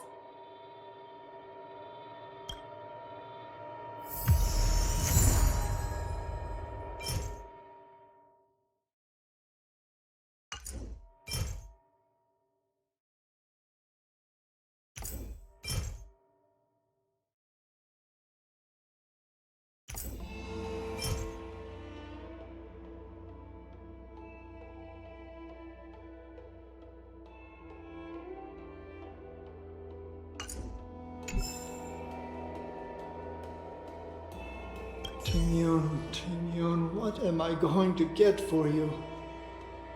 Tingyun, what am I going to get for you?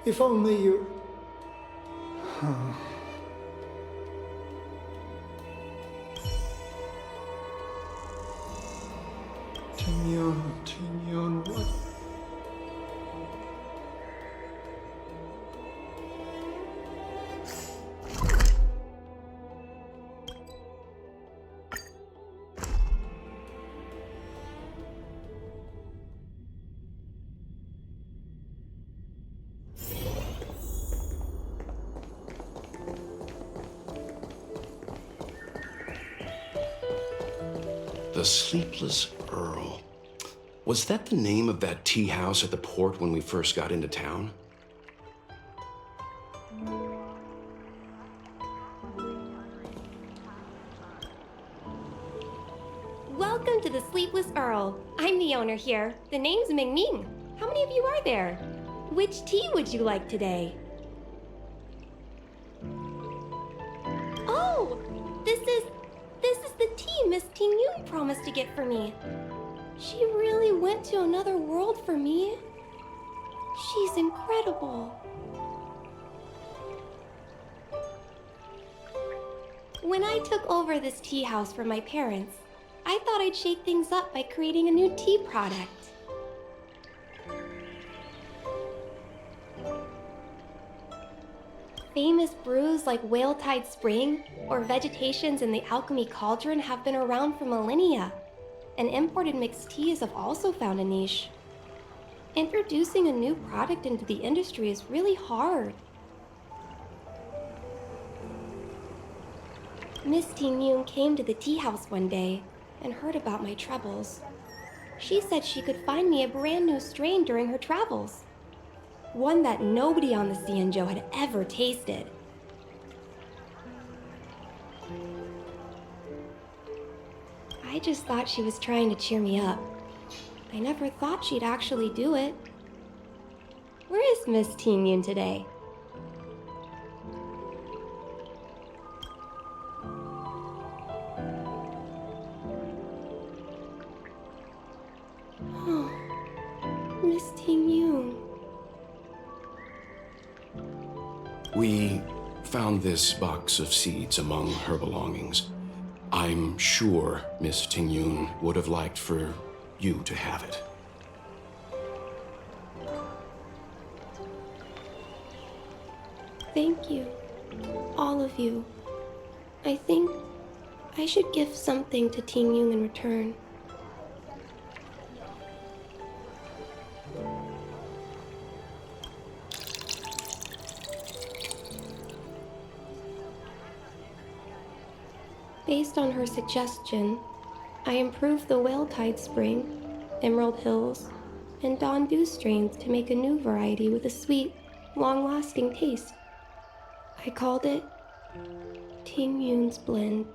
If only you... Tingyun, what... The Sleepless Earl. Was that the name of that tea house at the port when we first got into town? Welcome to the Sleepless Earl. I'm the owner here. The name's Ming Ming. How many of you are there? Which tea would you like today? Oh, this is the tea Miss Ting Yun promised to get for me. She really went to another world for me. She's incredible. When I took over this tea house from my parents, I thought I'd shake things up by creating a new tea product. Famous brews like Whale Tide Spring or Vegetations in the Alchemy Cauldron have been around for millennia, and imported mixed teas have also found a niche. Introducing a new product into the industry is really hard. Miss Ting Yun came to the tea house one day and heard about my troubles. She said she could find me a brand new strain during her travels. One that nobody on the Xianzhou had ever tasted. I just thought she was trying to cheer me up. I never thought she'd actually do it. Where is Miss Ting Yun today? Oh, Miss Ting Yun. We found this box of seeds among her belongings. I'm sure Miss Ting Yun would have liked for you to have it. Thank you, all of you. I think I should give something to Ting Yun in return. Based on her suggestion, I improved the Whale Tide Spring, Emerald Hills, and Dawn Dew strains to make a new variety with a sweet, long-lasting taste. I called it Ting Yun's Blend.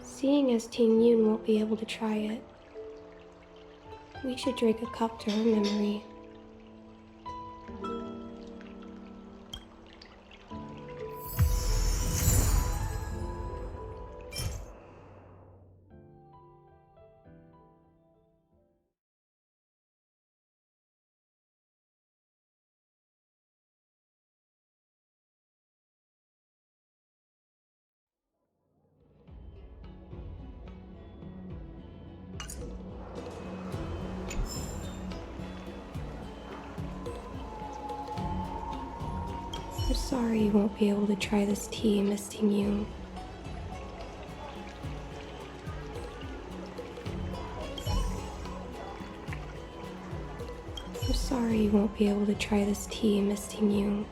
Seeing as Ting Yun won't be able to try it, we should drink a cup to her memory. I'm sorry you won't be able to try this tea, Miss Ting Yun. Sorry you won't be able to try this tea, Miss Ting Yun.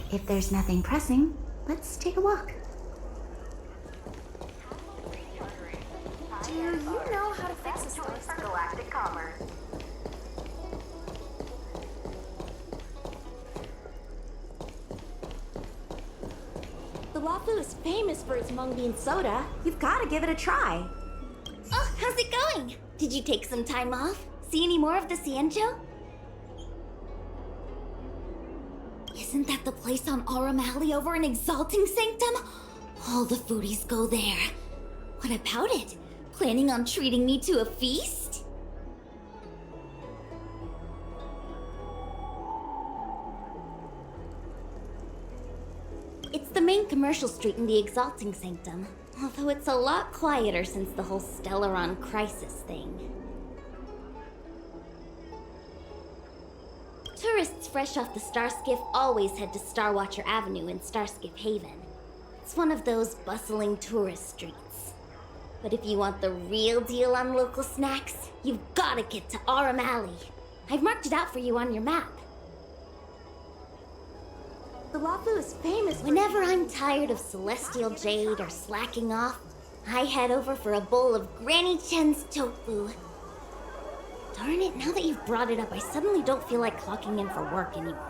If there's nothing pressing, let's take a walk. Do you know how to fix this place for galactic commerce? The Wafu is famous for its mung bean soda. You've got to give it a try. Oh, how's it going? Did you take some time off? See any more of the Cienjo? Isn't that the place on Aurum Alley over in Exalting Sanctum? All the foodies go there. What about it? Planning on treating me to a feast? It's the main commercial street in the Exalting Sanctum, although it's a lot quieter since the whole Stellaron crisis thing. Tourists fresh off the Starskiff always head to Starwatcher Avenue in Starskiff Haven. It's one of those bustling tourist streets. But if you want the real deal on local snacks, you've gotta get to Aurum Alley. I've marked it out for you on your map. The Wafu is famous for... Whenever I'm tired of Celestial Jade or slacking off, I head over for a bowl of Granny Chen's tofu. Darn it, now that you've brought it up, I suddenly don't feel like clocking in for work anymore.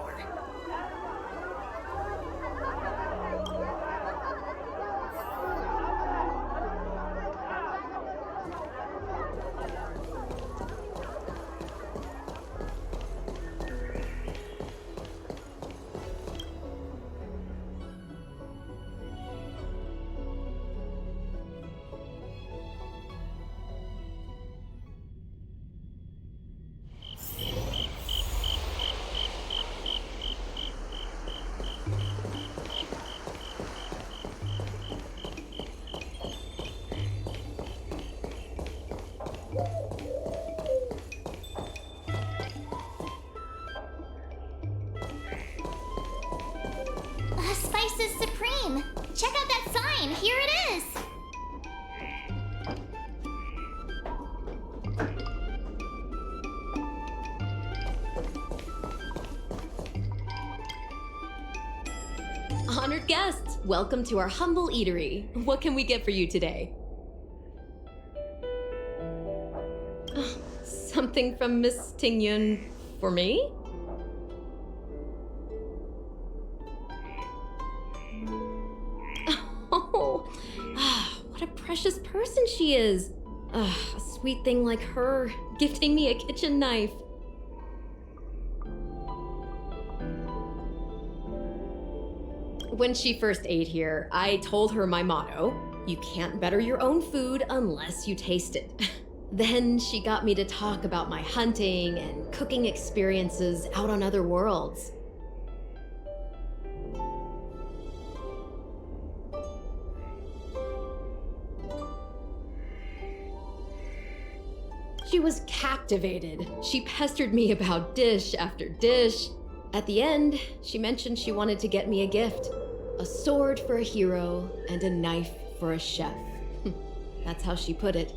Spices Supreme! Check out that sign! Here it is! Honored guests, welcome to our humble eatery. What can we get for you today? Something from Miss Ting Yun for me? Oh, what a precious person she is. A sweet thing like her, gifting me a kitchen knife. When she first ate here, I told her my motto: you can't better your own food unless you taste it. Then she got me to talk about my hunting and cooking experiences out on other worlds. She was captivated. She pestered me about dish after dish. At the end, she mentioned she wanted to get me a gift. A sword for a hero and a knife for a chef. That's how she put it.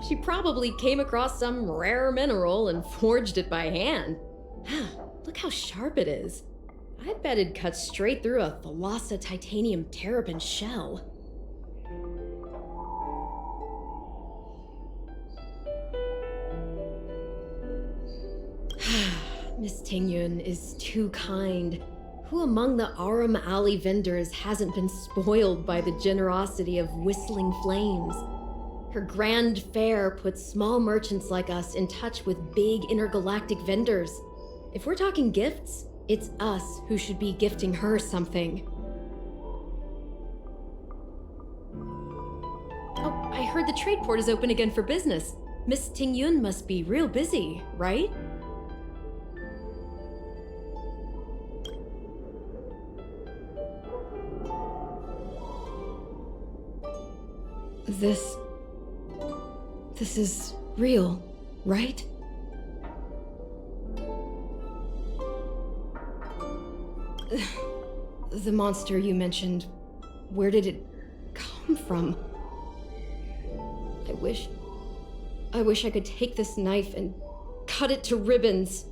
She probably came across some rare mineral and forged it by hand. Look how sharp it is. I bet it'd cut straight through a Thalassa titanium terrapin shell. Miss Ting Yun is too kind. Who among the Aurum Alley vendors hasn't been spoiled by the generosity of Whistling Flames? Her grand fare puts small merchants like us in touch with big intergalactic vendors. If we're talking gifts, it's us who should be gifting her something. Oh, I heard the trade port is open again for business. Miss Ting Yun must be real busy, right? This is real, right? The monster you mentioned, where did it come from? I wish I could take this knife and cut it to ribbons.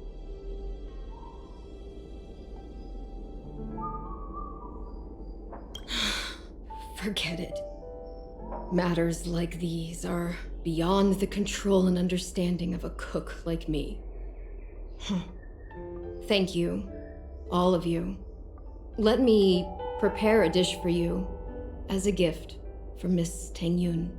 Forget it. Matters like these are beyond the control and understanding of a cook like me. Thank you, all of you. Let me prepare a dish for you as a gift from Miss Tang Yun.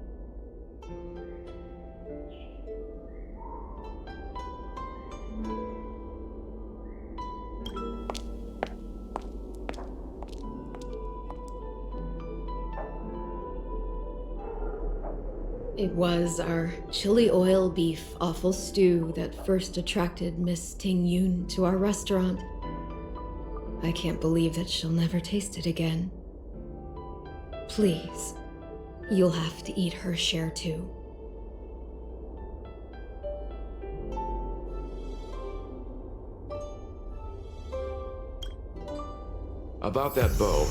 It was our chili oil beef offal stew that first attracted Miss Ting Yun to our restaurant. I can't believe that she'll never taste it again. Please, you'll have to eat her share too. About that bow,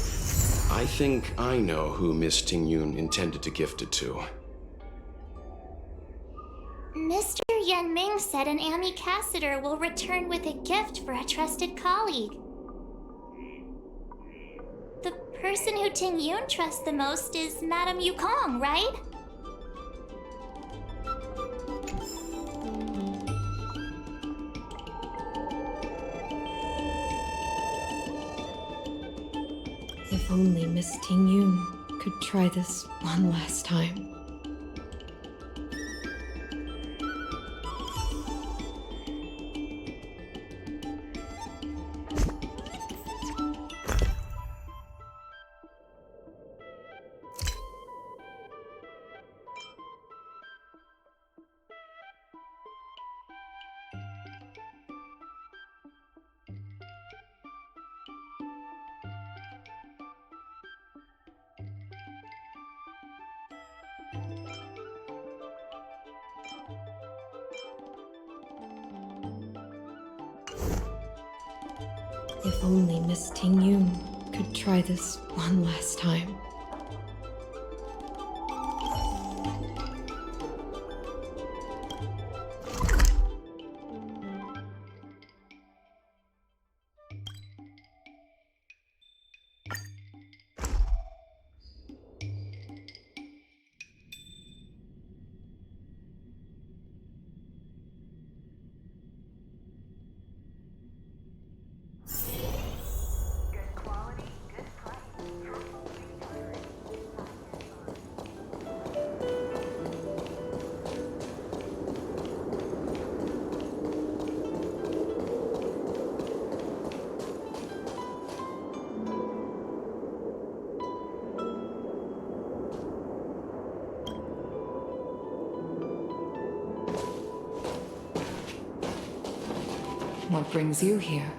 I think I know who Miss Ting Yun intended to gift it to. Mr. Yan Ming said an ambassador will return with a gift for a trusted colleague. The person who Ting Yun trusts the most is Madame Yukong, right? If only Miss Ting Yun could try this one last time. If only Miss Ting Yun could try this one last time. What brings you here?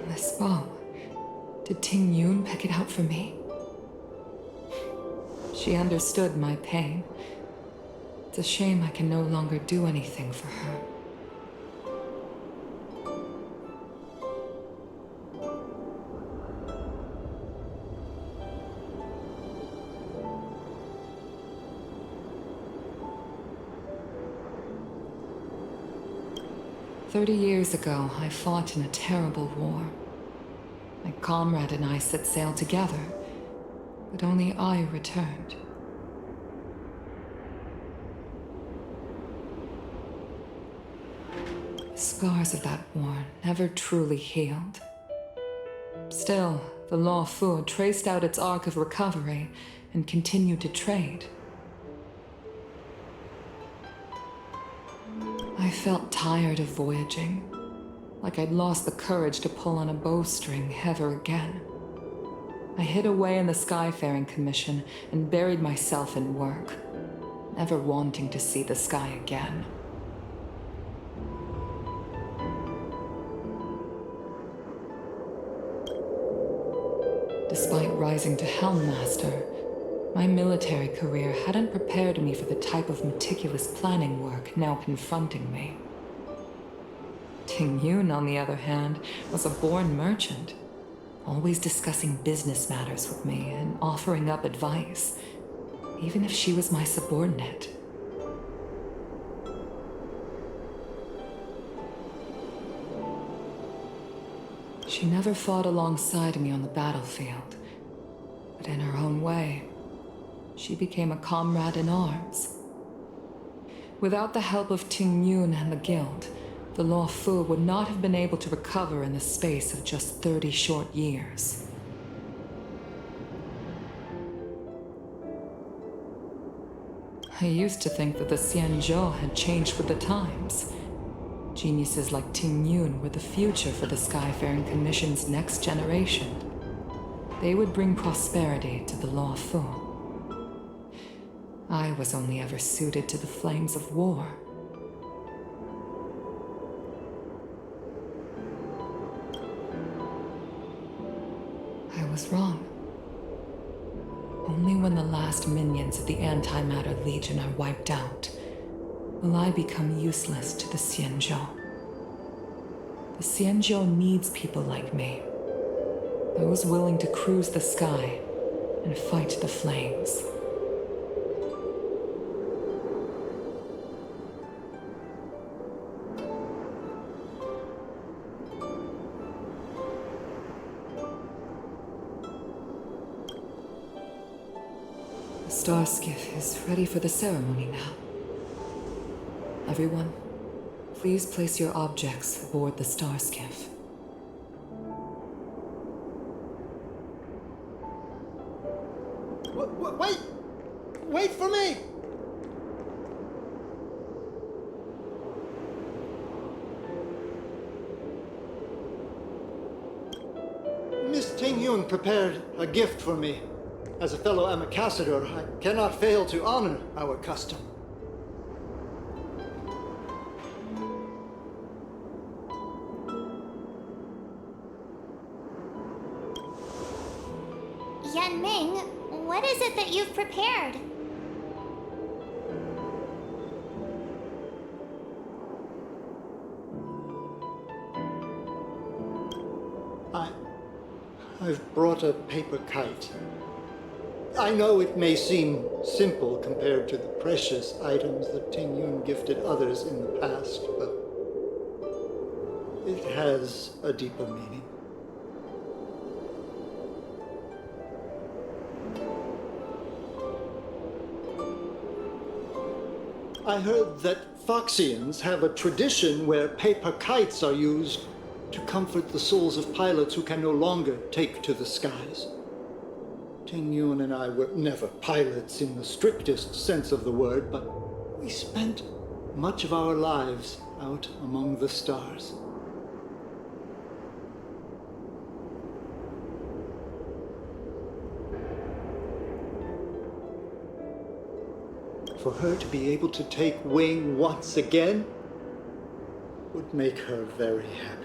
This bow. Did Ting Yun pick it out for me? She understood my pain. It's a shame I can no longer do anything for her. "30 years ago, I fought in a terrible war. My comrade and I set sail together, but only I returned. The scars of that war never truly healed. Still, the Law Fu traced out its arc of recovery and continued to trade. I felt tired of voyaging, like I'd lost the courage to pull on a bowstring ever again. I hid away in the Skyfaring Commission and buried myself in work. never wanting to see the sky again. Despite rising to Helmmaster, my military career hadn't prepared me for the type of meticulous planning work now confronting me. Ting Yun, on the other hand, was a born merchant, always discussing business matters with me and offering up advice, even if she was my subordinate. She never fought alongside me on the battlefield, but in her own way, she became a comrade in arms. Without the help of Ting Yun and the Guild, the Law Fu would not have been able to recover in the space of just 30 short years. I used to think that the Xianzhou had changed with the times. Geniuses like Ting Yun were the future for the Skyfaring Commission's next generation. They would bring prosperity to the Law Fu. I was only ever suited to the flames of war. I was wrong. Only when the last minions of the Antimatter Legion are wiped out will I become useless to the Xianzhou. The Xianzhou needs people like me, those willing to cruise the sky and fight the flames. The star skiff is ready for the ceremony now. Everyone, please place your objects aboard the star skiff. Wait! Wait for me! Miss Ting Yun prepared a gift for me. As a fellow ambassador, I cannot fail to honor our custom. Yan Ming, what is it that you've prepared? I've brought a paper kite. I know it may seem simple compared to the precious items that Ting Yun gifted others in the past, but it has a deeper meaning. I heard that Foxians have a tradition where paper kites are used to comfort the souls of pilots who can no longer take to the skies. Ting Yun and I were never pilots in the strictest sense of the word, but we spent much of our lives out among the stars. For her to be able to take wing once again would make her very happy.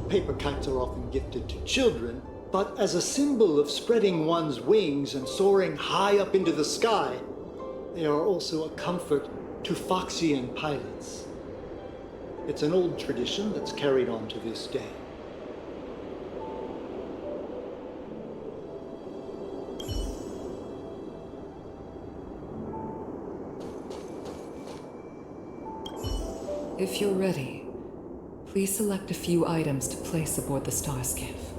Paper kites are often gifted to children, but as a symbol of spreading one's wings and soaring high up into the sky, they are also a comfort to Foxian pilots. It's an old tradition that's carried on to this day. If you're ready, Please select a few items to place aboard the star skiff.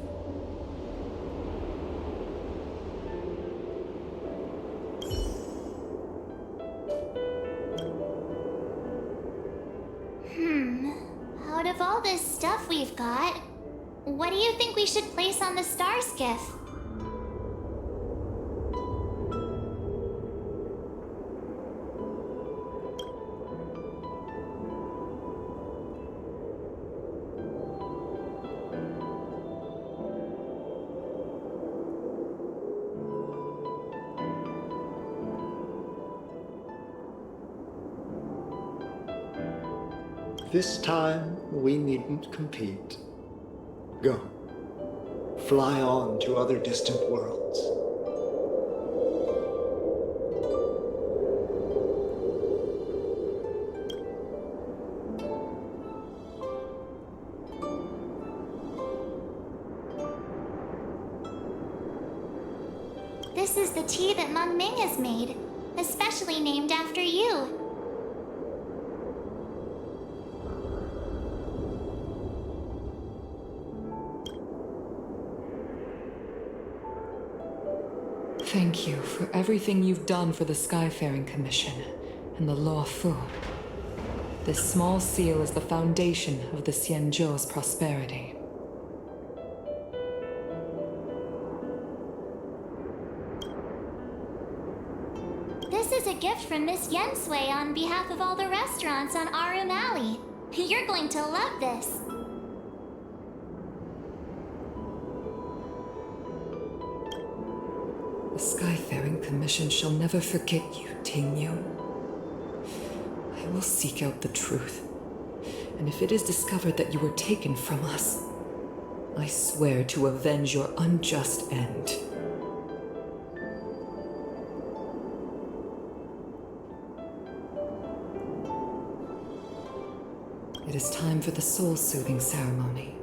Out of all this stuff we've got, what do you think we should place on the star skiff? This time, we needn't compete. Go. Fly on to other distant worlds. This is the tea that Meng Ming has made, especially named after you. Thank you for everything you've done for the Skyfaring Commission and the Law Fu. This small seal is the foundation of the Xianzhou's prosperity. This is a gift from Miss Yensui on behalf of all the restaurants on Arum Alley. You're going to love this. The Skyfaring Commission shall never forget you, Ting Yun. I will seek out the truth, and if it is discovered that you were taken from us, I swear to avenge your unjust end. It is time for the soul-soothing ceremony.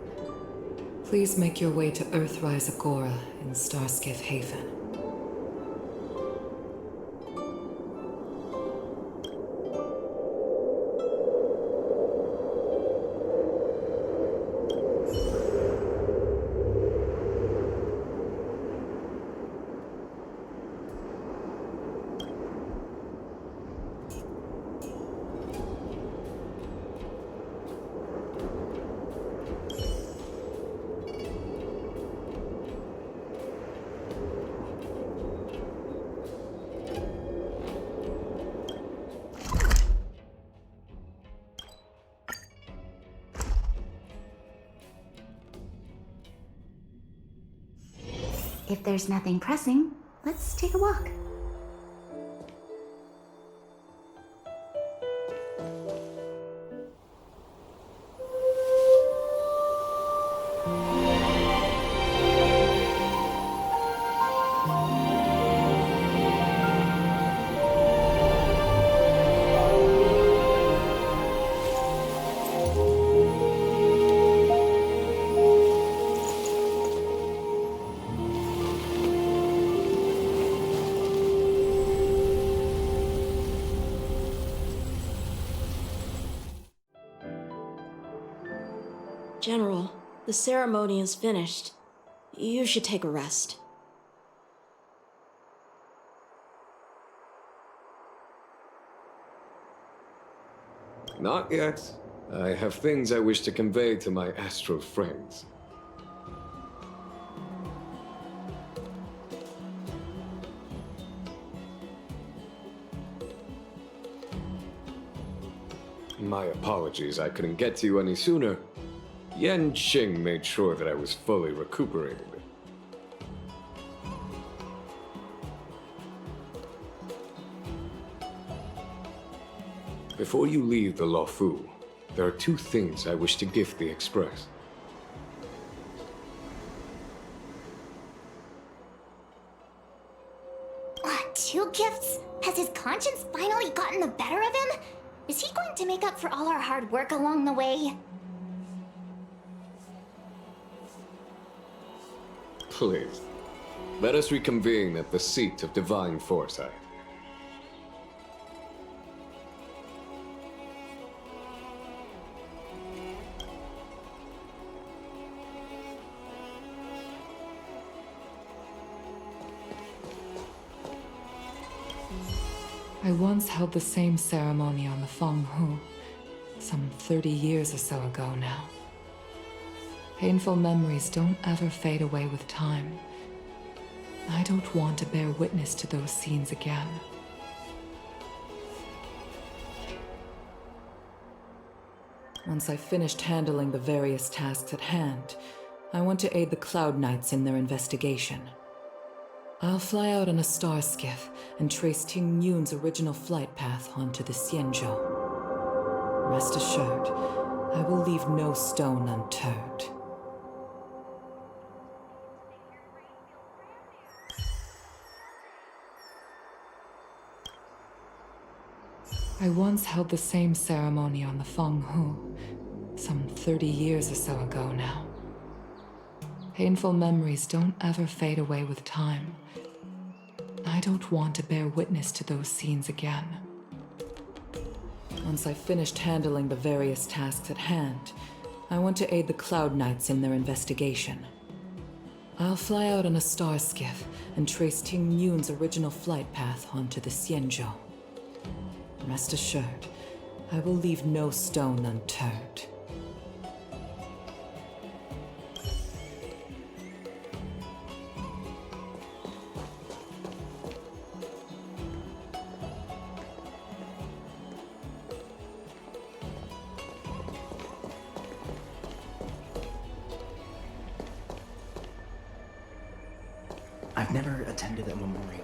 Please make your way to Earthrise Agora in Starskiff Haven. If there's nothing pressing, let's take a walk. General, the ceremony is finished. You should take a rest. Not yet. I have things I wish to convey to my astral friends. My apologies I couldn't get to you any sooner. Yan Qing made sure that I was fully recuperated. Before you leave the Law Fu, there are two things I wish to gift the Express. Two gifts? Has his conscience finally gotten the better of him? Is he going to make up for all our hard work along the way? Please, let us reconvene at the seat of divine foresight. I once held the same ceremony on the Fenghu, some 30 years or so ago now. Painful memories don't ever fade away with time. I don't want to bear witness to those scenes again. Once I've finished handling the various tasks at hand, I want to aid the Cloud Knights in their investigation. I'll fly out on a star skiff and trace Ting Yun's original flight path onto the Xianzhou. Rest assured, I will leave no stone unturned. I once held the same ceremony on the Fenghu, some 30 years or so ago now. Painful memories don't ever fade away with time. I don't want to bear witness to those scenes again. Once I've finished handling the various tasks at hand, I want to aid the Cloud Knights in their investigation. I'll fly out on a star skiff and trace Ting Yun's original flight path onto the Xianzhou. Rest assured, I will leave no stone unturned. I've never attended a memorial.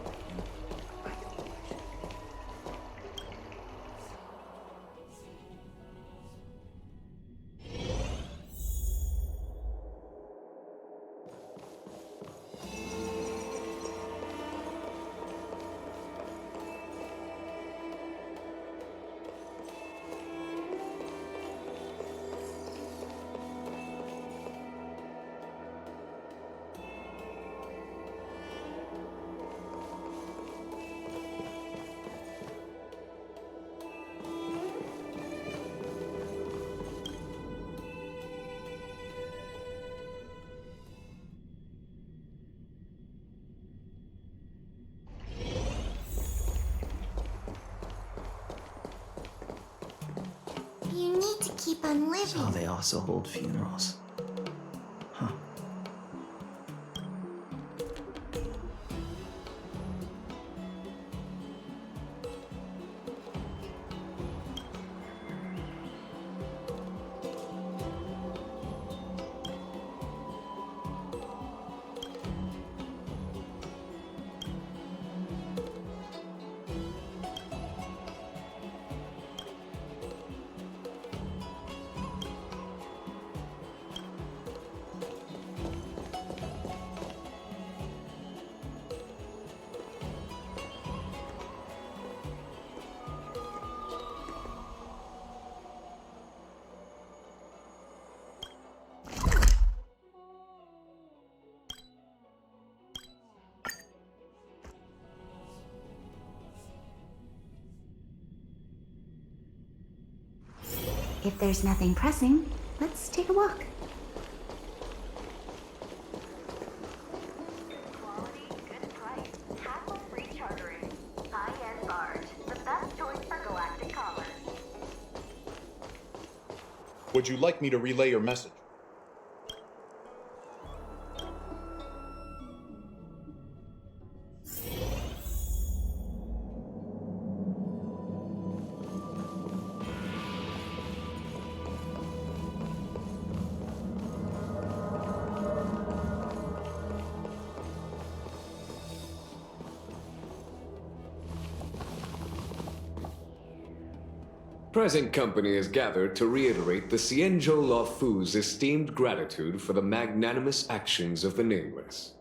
You need to keep on living. So they also hold funerals. Huh. If there's nothing pressing, let's take a walk. Would you like me to relay your message? Present company is gathered to reiterate the Xianzhou Luofu's esteemed gratitude for the magnanimous actions of the Nameless.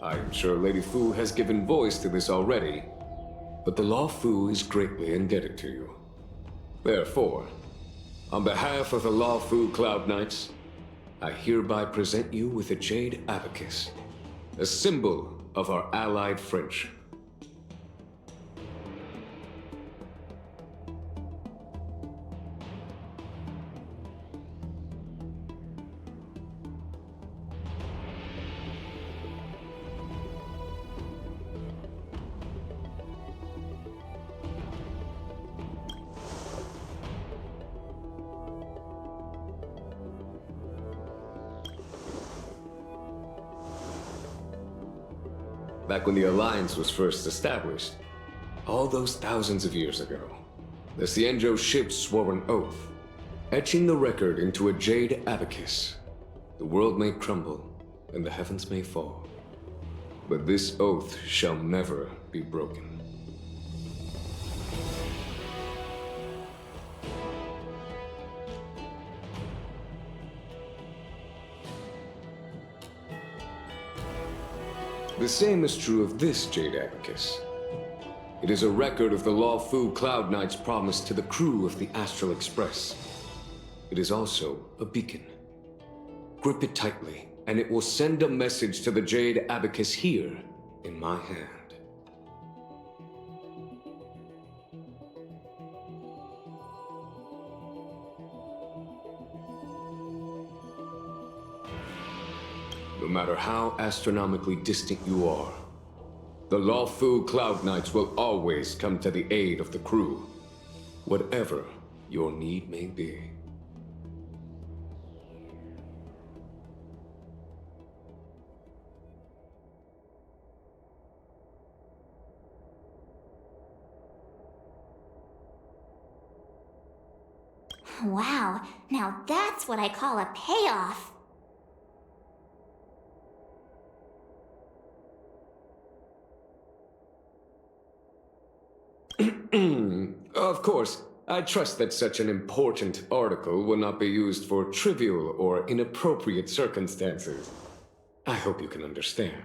I'm sure Lady Fu has given voice to this already, but the Luofu is greatly indebted to you. Therefore, on behalf of the Luofu Cloud Knights, I hereby present you with a Jade Abacus, a symbol of our allied friendship. back when the Alliance was first established, all those thousands of years ago, the Cienjo ships swore an oath, etching the record into a jade abacus. The world may crumble, and the heavens may fall, but this oath shall never be broken. The same is true of this jade abacus. It is a record of the Lawfu Cloud Knight's promise to the crew of the Astral Express. It is also a beacon. Grip it tightly, and it will send a message to the jade abacus here in my hand. No matter how astronomically distant you are, the Lawfu Cloud Knights will always come to the aid of the crew, whatever your need may be. Wow, now that's what I call a payoff. Of course, I trust that such an important article will not be used for trivial or inappropriate circumstances. I hope you can understand.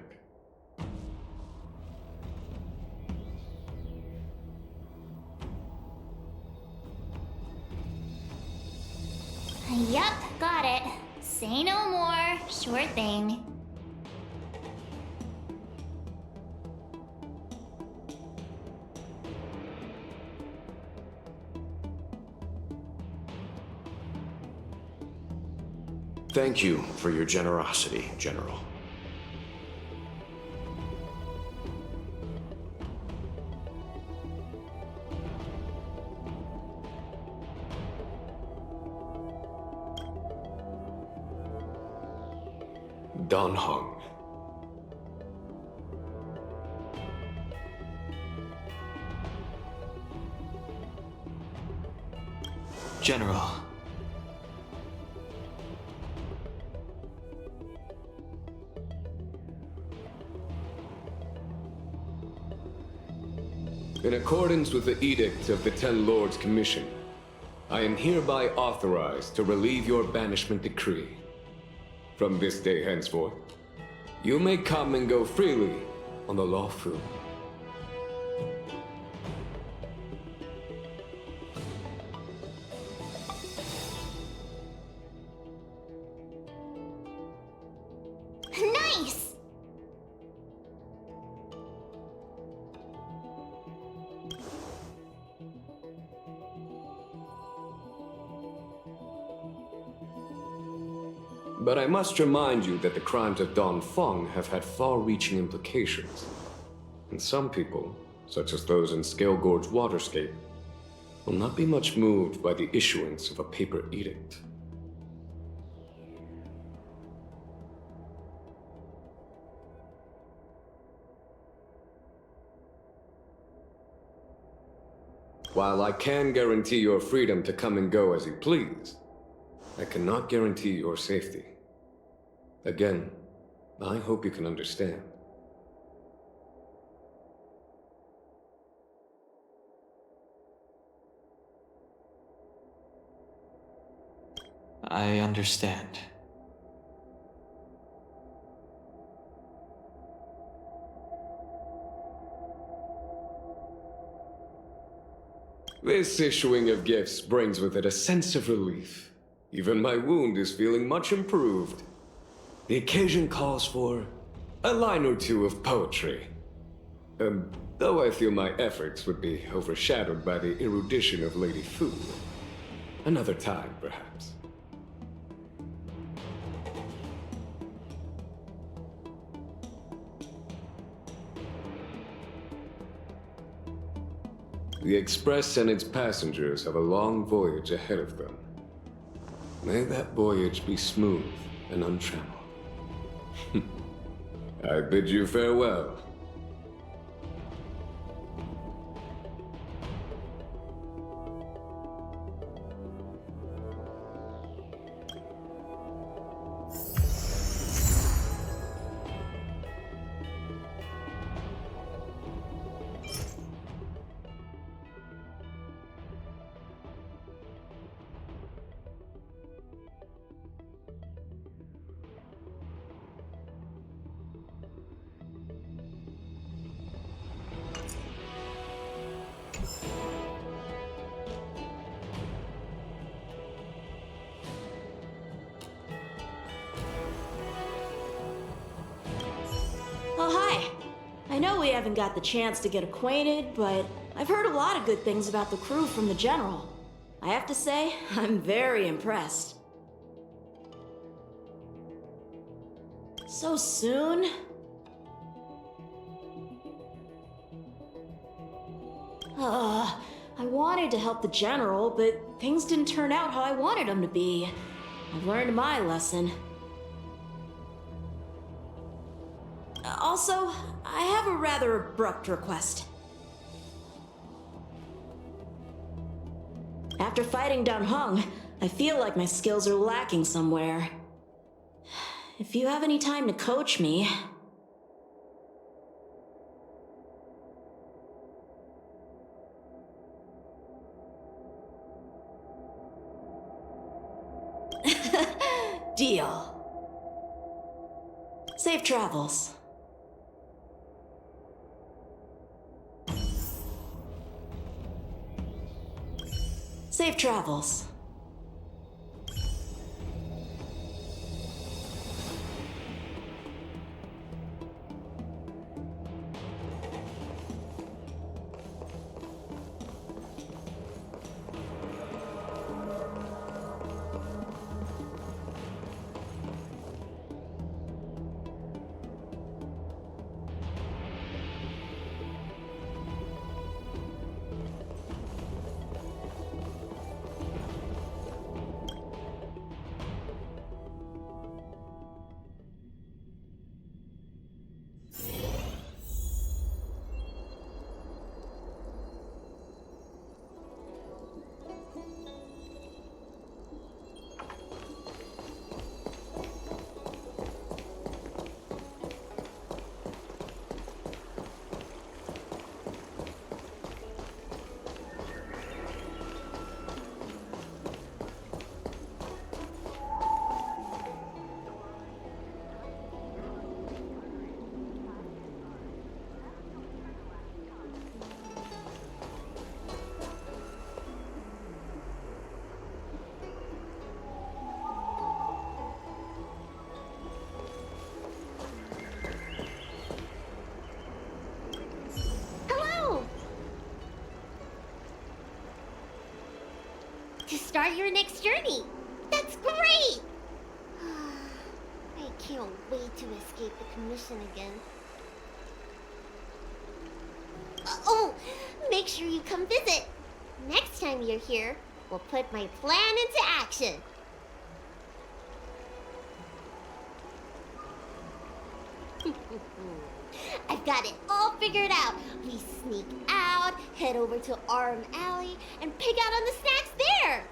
Yup, got it. Say no more. Sure thing. Thank you for your generosity, General. Don Hung. General. In accordance with the edict of the Ten Lords Commission, I am hereby authorized to relieve your banishment decree. From this day henceforth, you may come and go freely on the Lawfu. Nice! But I must remind you that the crimes of Don Feng have had far-reaching implications. And some people, such as those in Scale Gorge Waterscape, will not be much moved by the issuance of a paper edict. While I can guarantee your freedom to come and go as you please, I cannot guarantee your safety. Again, I hope you can understand. I understand. This issuing of gifts brings with it a sense of relief. Even my wound is feeling much improved. The occasion calls for a line or two of poetry. Though I feel my efforts would be overshadowed by the erudition of Lady Fu. Another time, perhaps. The Express and its passengers have a long voyage ahead of them. May that voyage be smooth and untrammeled. I bid you farewell, haven't got the chance to get acquainted, but I've heard a lot of good things about the crew from the General. I have to say, I'm very impressed. So soon? I wanted to help the General, but things didn't turn out how I wanted them to be. I've learned my lesson. Also, I have a rather abrupt request. After fighting down Hung, I feel like my skills are lacking somewhere. If you have any time to coach me... Deal. Safe travels. Safe travels. To start your next journey. That's great! I can't wait to escape the commission again. Oh, make sure you come visit. Next time you're here, we'll put my plan into action. I've got it all figured out. We sneak out, head over to Arm Alley, and pick out on the snacks there.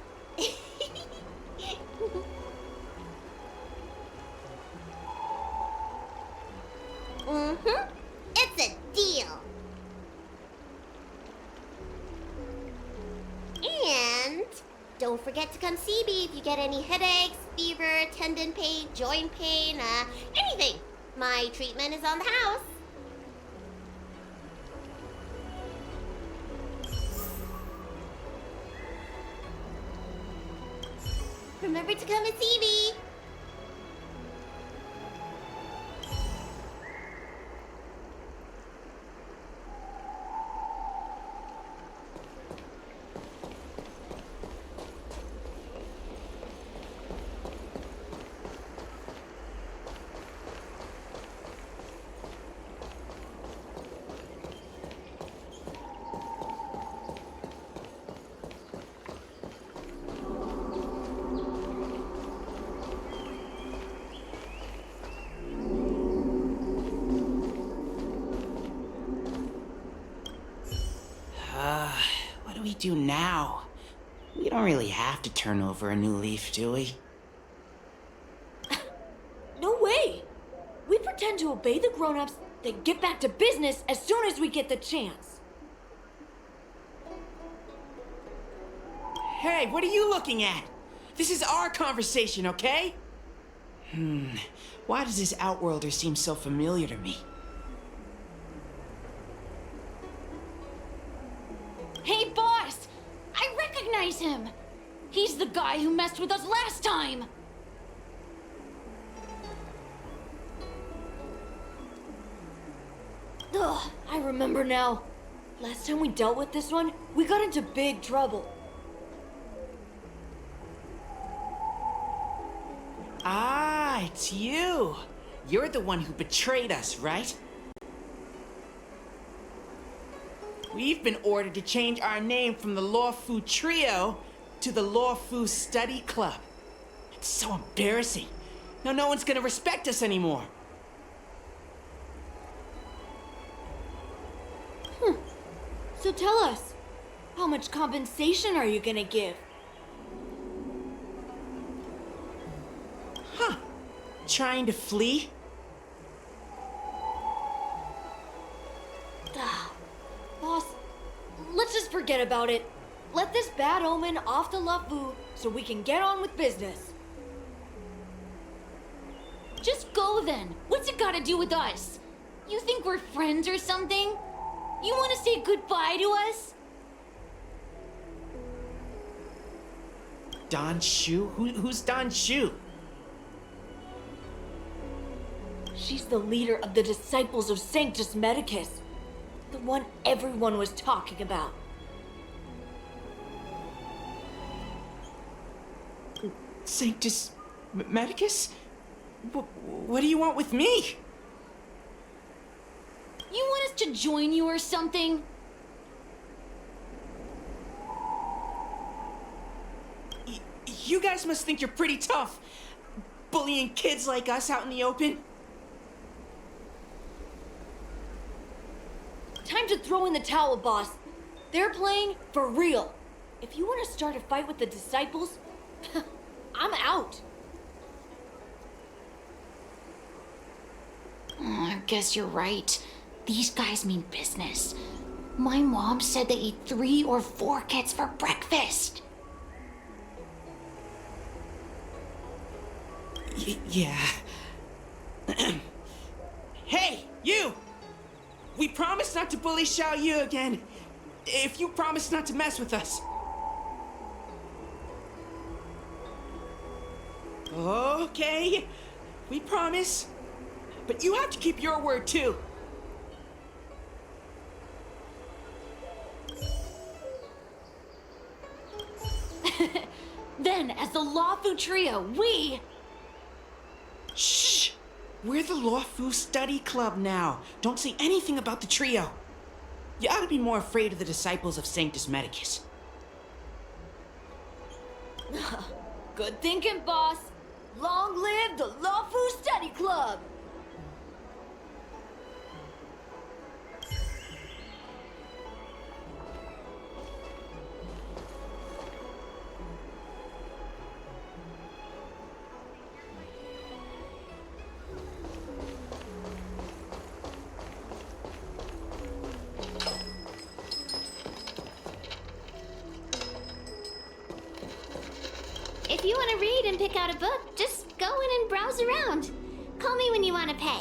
It's a deal. And don't forget to come see me if you get any headaches, fever, tendon pain, joint pain, anything. My treatment is on the house. Remember to come and see me. What do we do now? We don't really have to turn over a new leaf, do we? No way! We pretend to obey the grown-ups, then get back to business as soon as we get the chance. Hey, what are you looking at? This is our conversation, okay? Why does this Outworlder seem so familiar to me? Hey, boss! I recognize him! He's the guy who messed with us last time! Ugh, I remember now. Last time we dealt with this one, we got into big trouble. Ah, it's you. You're the one who betrayed us, right? We've been ordered to change our name from the Lawfu Trio to the Lawfu Study Club. It's so embarrassing. Now no one's gonna respect us anymore. So tell us, how much compensation are you gonna give? Huh. Trying to flee? Boss, let's just forget about it. Let this bad omen off the Lawfu so we can get on with business. Just go then. What's it got to do with us? You think we're friends or something? You want to say goodbye to us? Don Shu? Who's Don Shu? She's the leader of the Disciples of Sanctus Medicus. The one everyone was talking about. Sanctus Medicus? What do you want with me? You want us to join you or something? You guys must think you're pretty tough, bullying kids like us out in the open. Time to throw in the towel, boss. They're playing for real. If you want to start a fight with the disciples, I'm out. I guess you're right. These guys mean business. My mom said they eat 3 or 4 kids for breakfast. Yeah. Hey, you! We promised not to bully Xiao Yu again. If you promise not to mess with us. Okay, we promise. But you have to keep your word too. Then, as the Lawfu Trio, we... Shh! We're the Lawfu Study Club now. Don't say anything about the trio. You ought to be more afraid of the disciples of Sanctus Medicus. Good thinking, boss. Long live the Lawfu Study Club! If you want to read and pick out a book, just go in and browse around. Call me when you want to pay.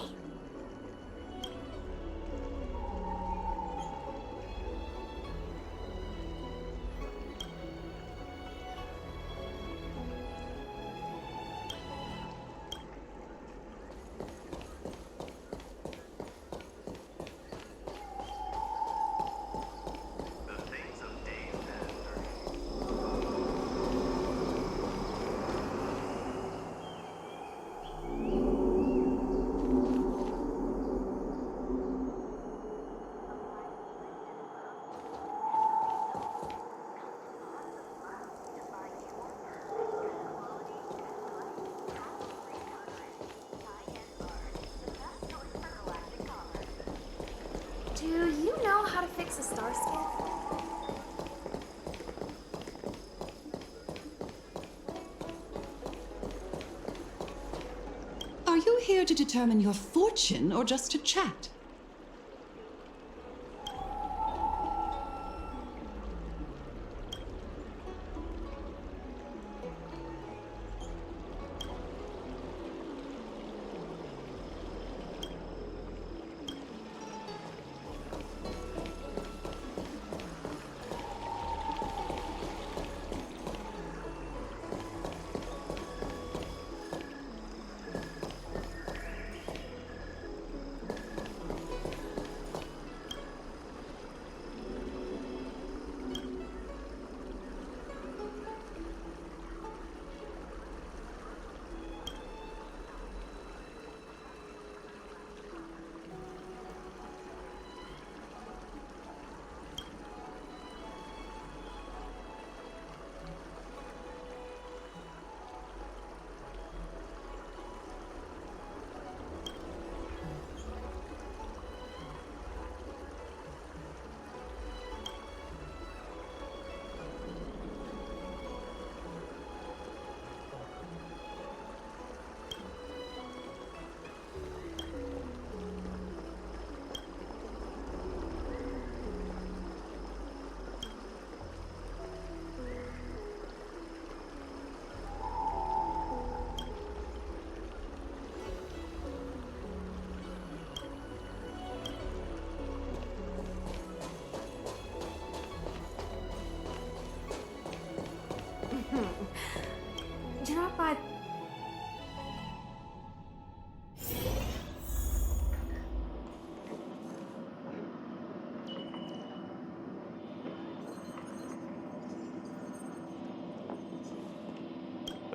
Do you know how to fix a star skin? Are you here to determine your fortune or just to chat?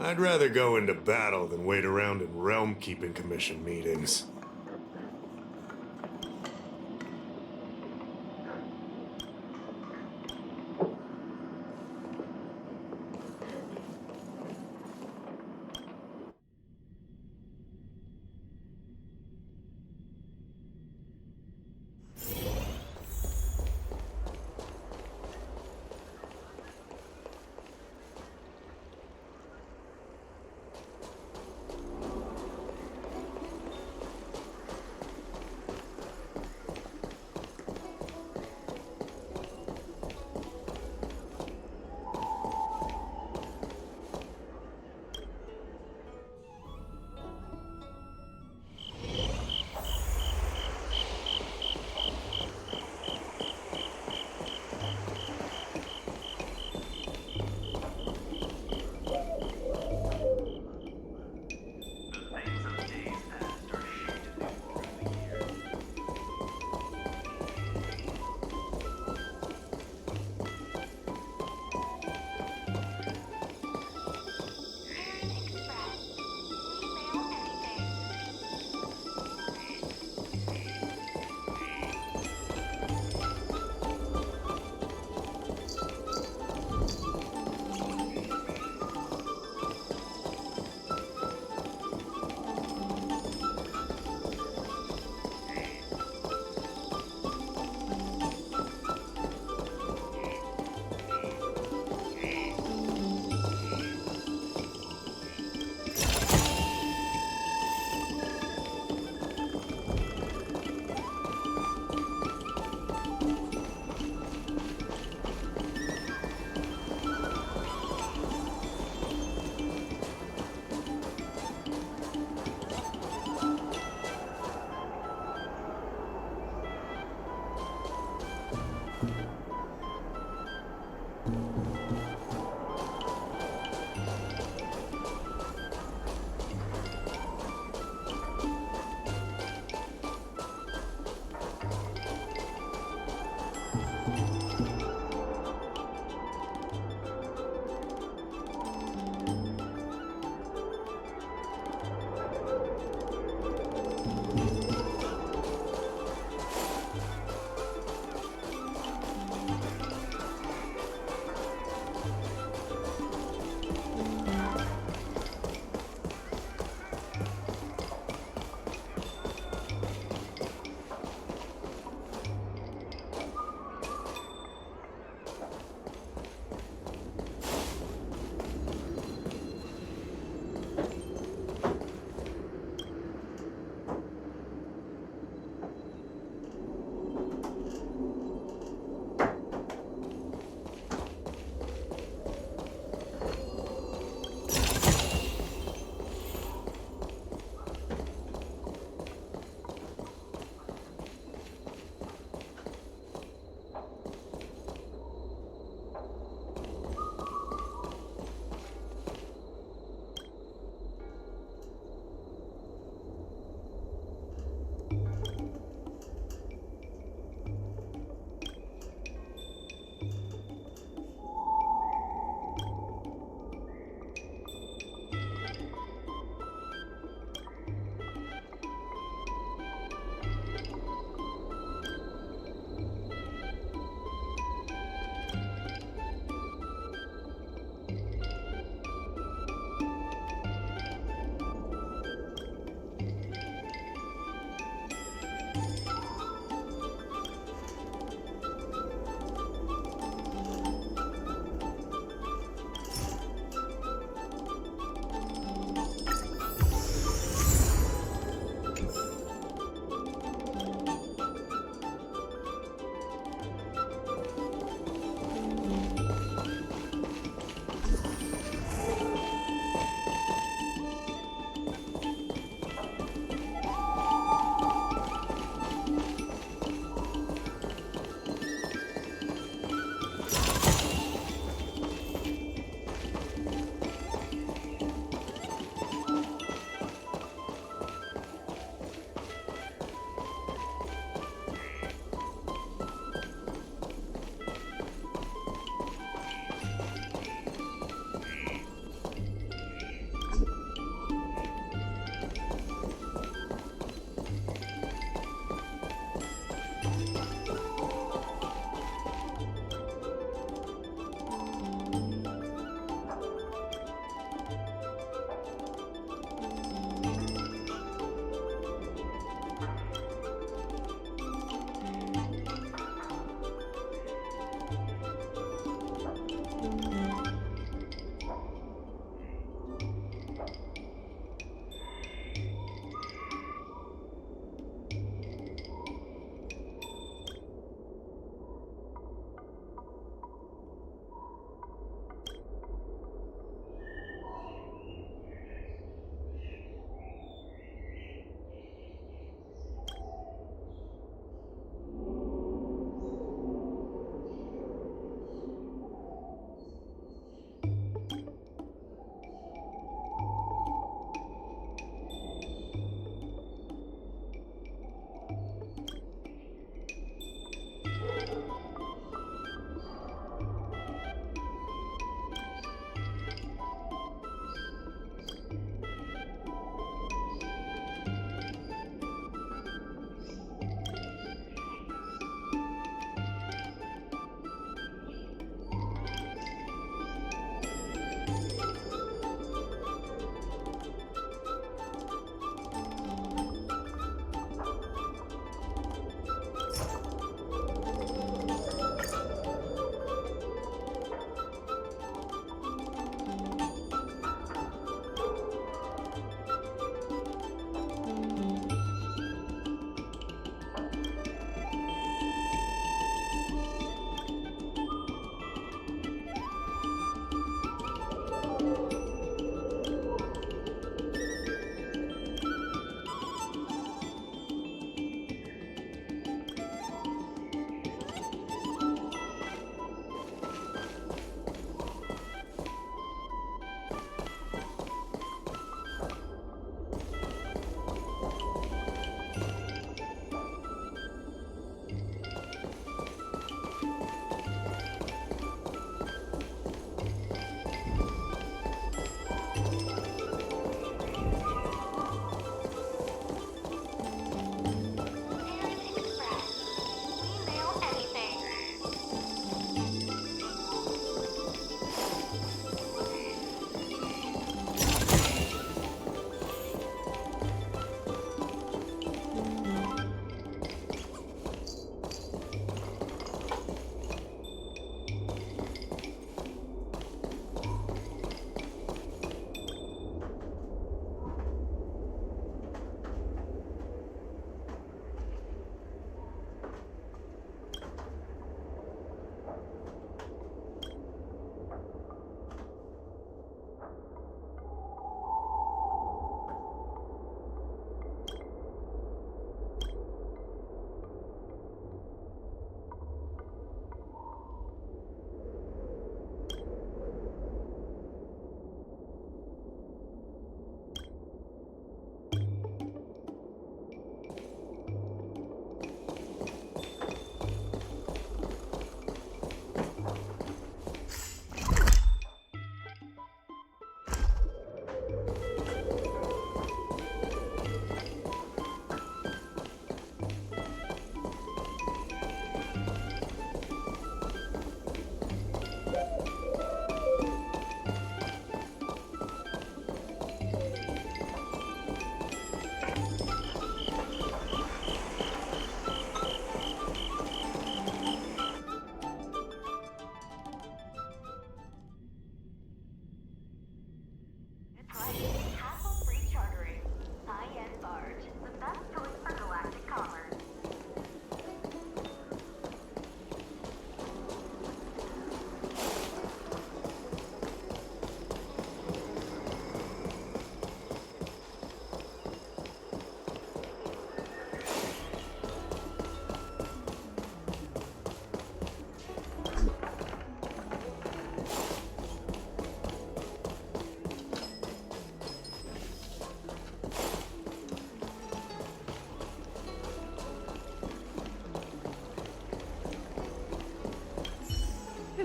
I'd rather go into battle than wait around in Realm Keeping Commission meetings.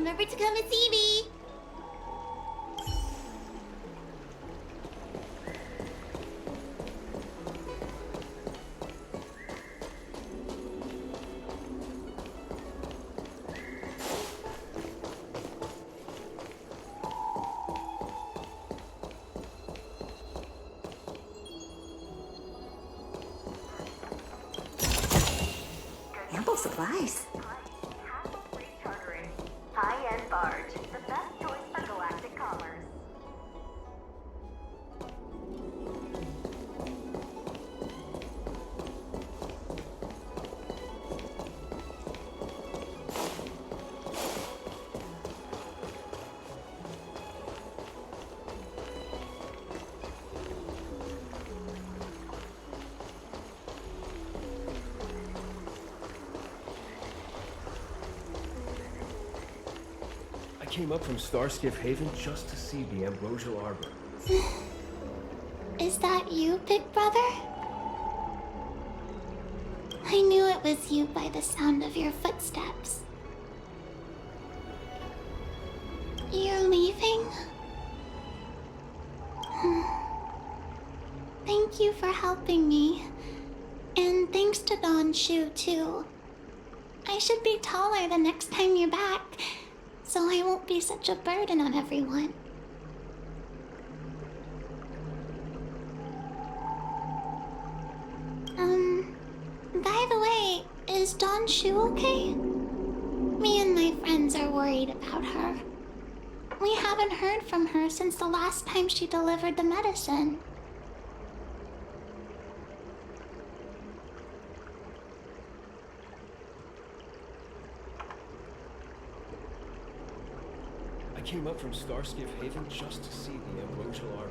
remember to come and see me. Ample supplies. High-end barge, the best choice for galactic commerce. I came up from Starskiff Haven just to see the Ambrosial Arbor. Is that you, Big Brother? I knew it was you by the sound of your footsteps. You're leaving? Thank you for helping me. And thanks to Don Shu, too. I should be taller the next time you're back, so I won't be such a burden on everyone. By the way, is Don Shu okay? Me and my friends are worried about her. We haven't heard from her since the last time she delivered the medicine. I came up from Starskiff Haven just to see the Ambrosial Arbor.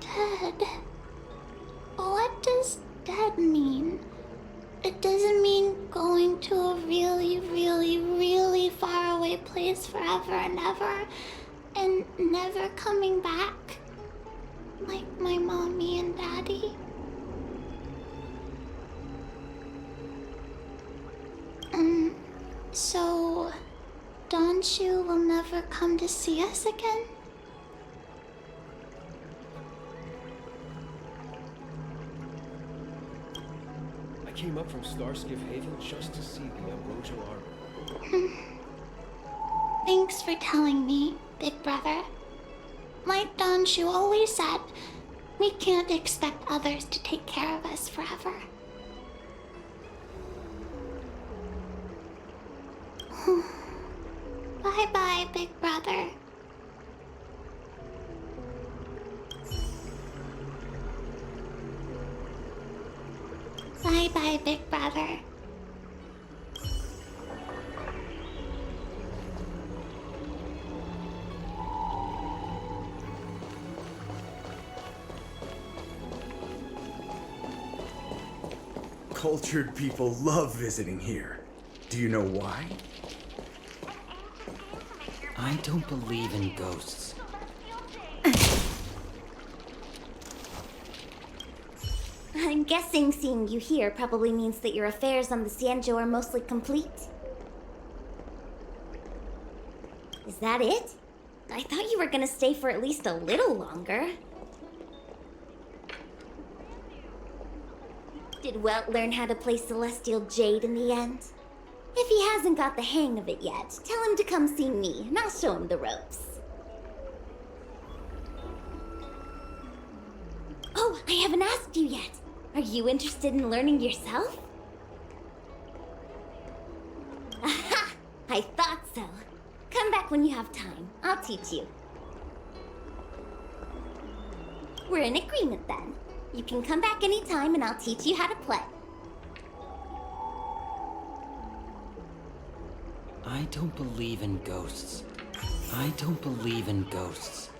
Dead? What does dead mean? It doesn't mean going to a really, really, really far away place forever and ever, and never coming back, like my mommy and daddy. So Don Shu will never come to see us again? I came up from Starskiff Haven just to see the Ambrosial Arbor. Thanks for telling me, Big Brother. Like Don Shu always said, we can't expect others to take care of us forever. Bye-bye, Big Brother. Bye-bye, Big Brother. Cultured people love visiting here. Do you know why? I don't believe in ghosts. I'm guessing seeing you here probably means that your affairs on the Sanjo are mostly complete. Is that it? I thought you were gonna stay for at least a little longer. Did Welt learn how to play Celestial Jade in the end? If he hasn't got the hang of it yet, tell him to come see me, and I'll show him the ropes. Oh, I haven't asked you yet. Are you interested in learning yourself? Aha! I thought so. Come back when you have time. I'll teach you. We're in agreement then. You can come back anytime and I'll teach you how to play. I don't believe in ghosts. I don't believe in ghosts.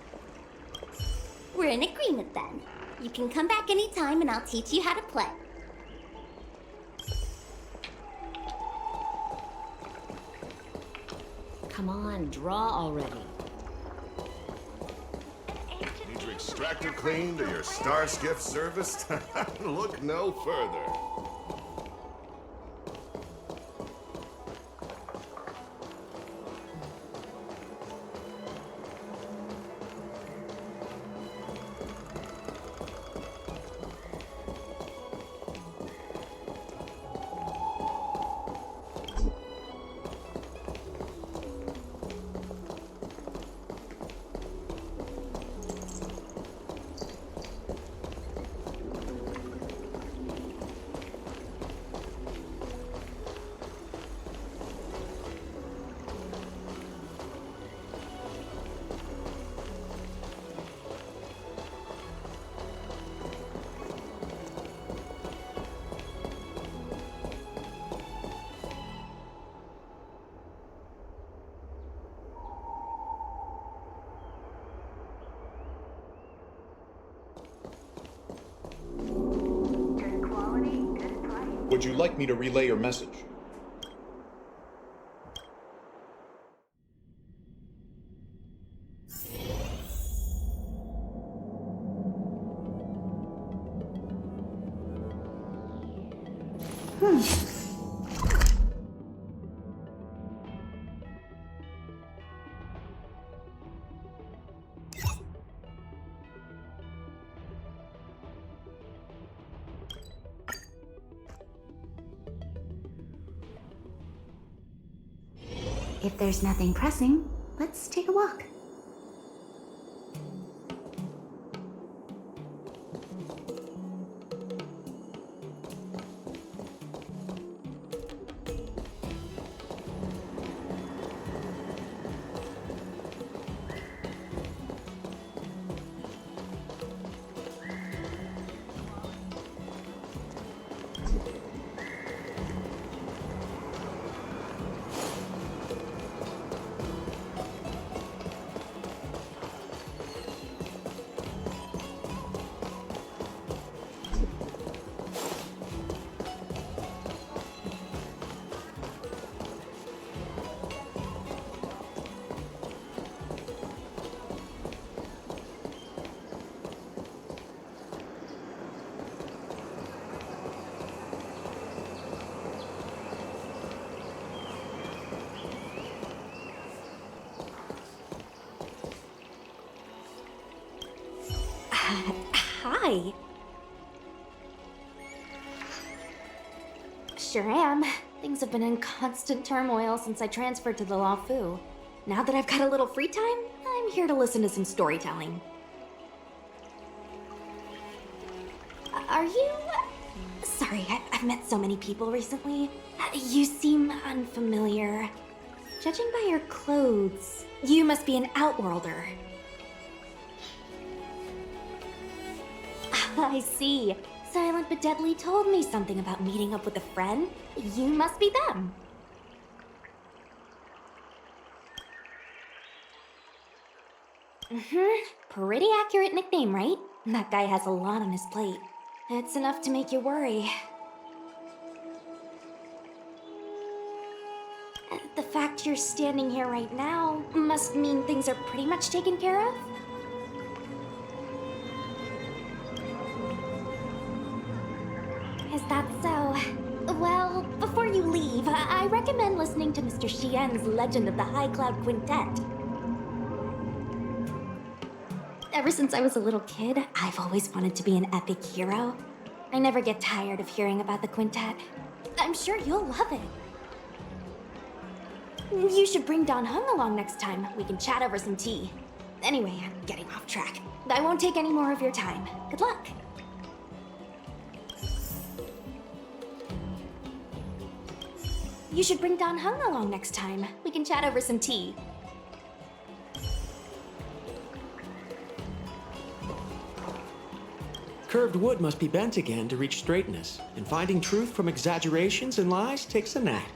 We're in agreement then. You can come back anytime and I'll teach you how to play. Come on, draw already. Need your extractor cleaned or your star skiff serviced? Look no further. Would you like me to relay your message? If there's nothing pressing, let's take a walk. Hi. Sure am. Things have been in constant turmoil since I transferred to the Law Fu. Now that I've got a little free time, I'm here to listen to some storytelling. Are you... Sorry, I've met so many people recently. You seem unfamiliar. Judging by your clothes, you must be an Outworlder. I see. Silent but Deadly told me something about meeting up with a friend. You must be them. Pretty accurate nickname, right? That guy has a lot on his plate. It's enough to make you worry. The fact you're standing here right now must mean things are pretty much taken care of? Is that so? Well, before you leave, I recommend listening to Mr. Xian's Legend of the High Cloud Quintet. Ever since I was a little kid, I've always wanted to be an epic hero. I never get tired of hearing about the quintet. I'm sure you'll love it. You should bring Don Hung along next time. We can chat over some tea. Anyway, I'm getting off track. I won't take any more of your time. Good luck. You should bring Don Hung along next time. We can chat over some tea. Curved wood must be bent again to reach straightness, and finding truth from exaggerations and lies takes a knack.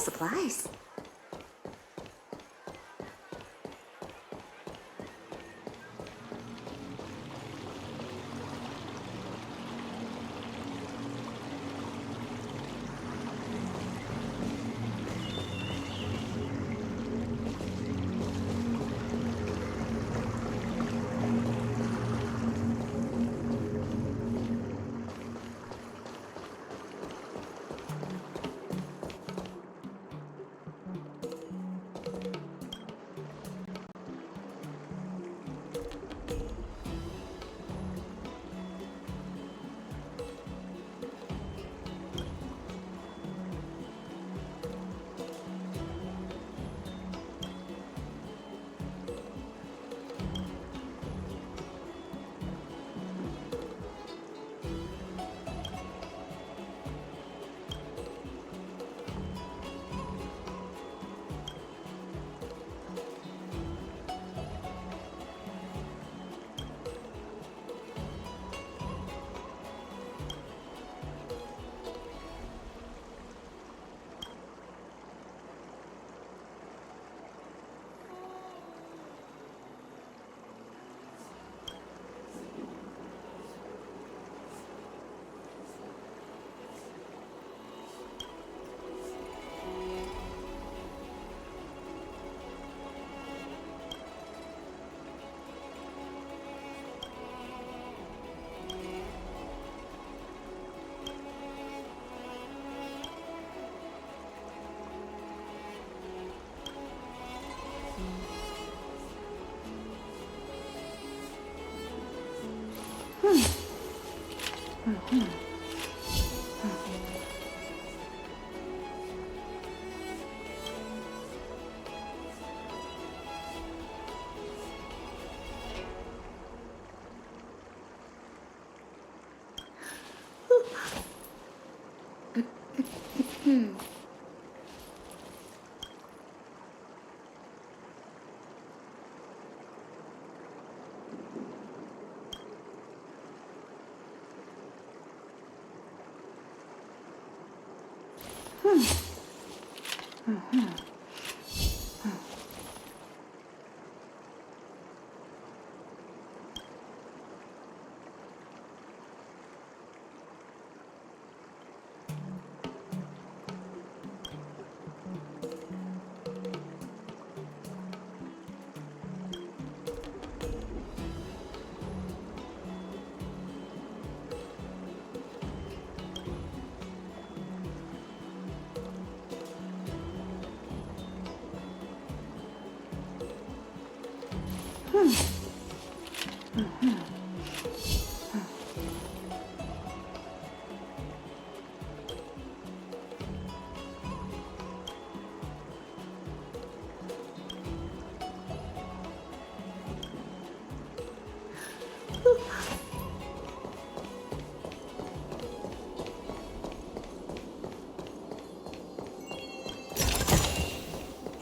supplies.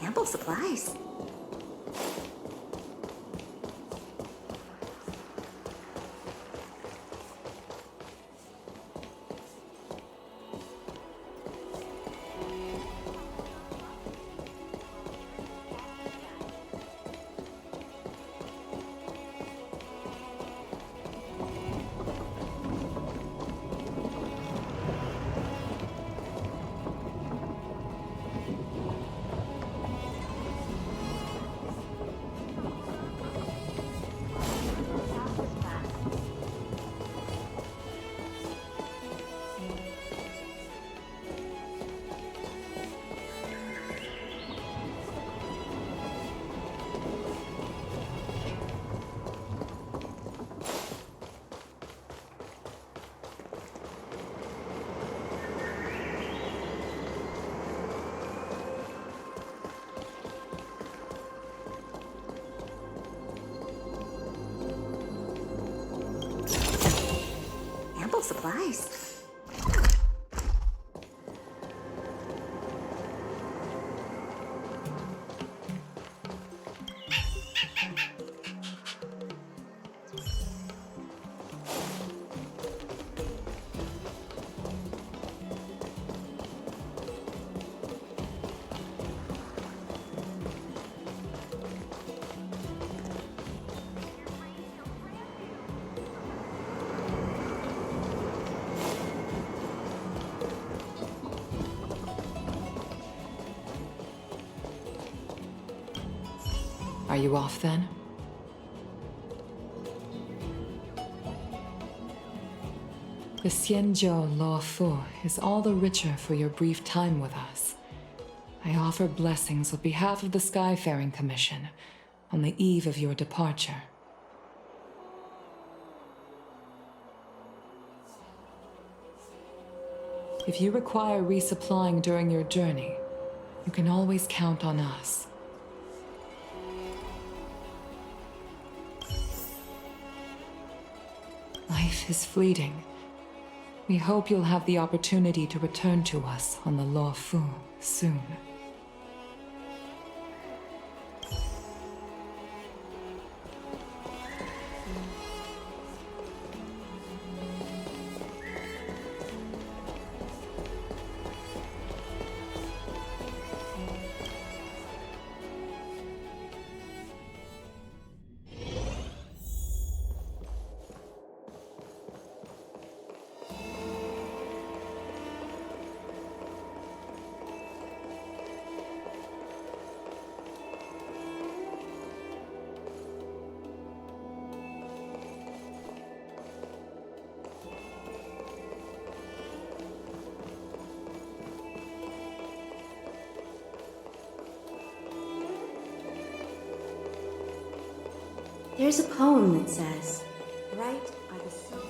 Ample supplies. Supplies. Are you off then? The Xianzhou Law Fu is all the richer for your brief time with us. I offer blessings on behalf of the Skyfaring Commission on the eve of your departure. If you require resupplying during your journey, you can always count on us. Life is fleeting. We hope you'll have the opportunity to return to us on the Law Fu soon. There's a poem that says, right by the silver...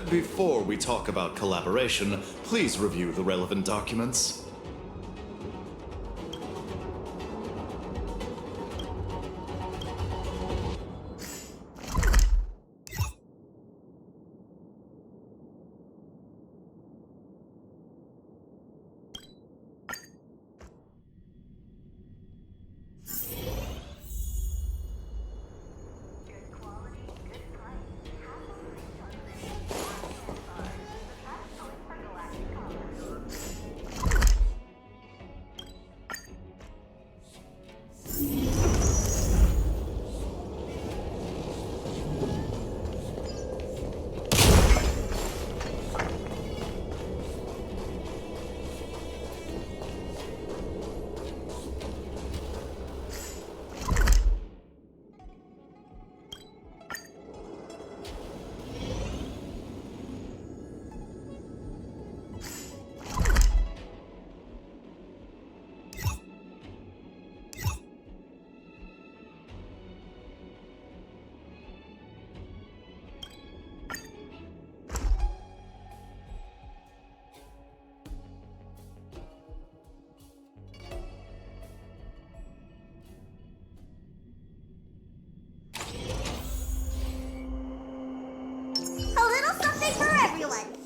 Before we talk about collaboration, please review the relevant documents. one.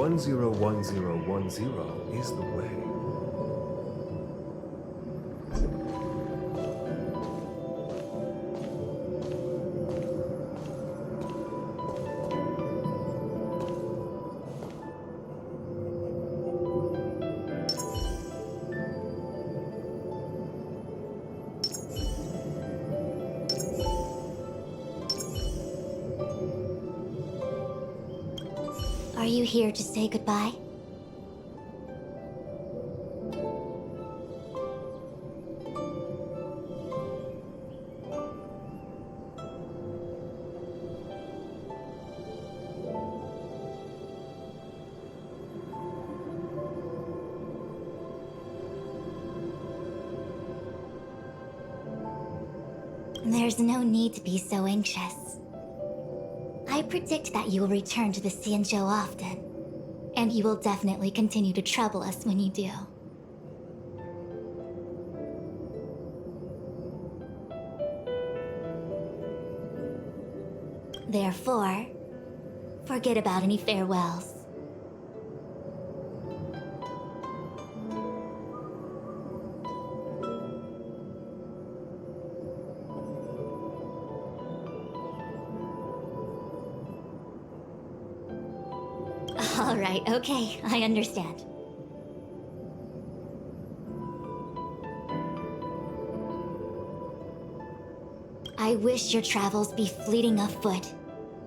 101010 is the way. Are you here to say goodbye? There's no need to be so anxious. I predict that you will return to the Xianzhou often, and you will definitely continue to trouble us when you do. Therefore, forget about any farewells. All right, okay, I understand. I wish your travels be fleeting of foot,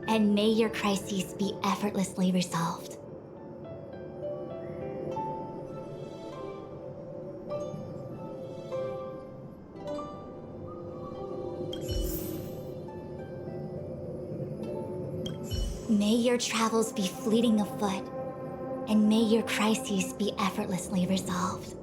and may your crises be effortlessly resolved. May your travels be fleeting of foot, and may your crises be effortlessly resolved.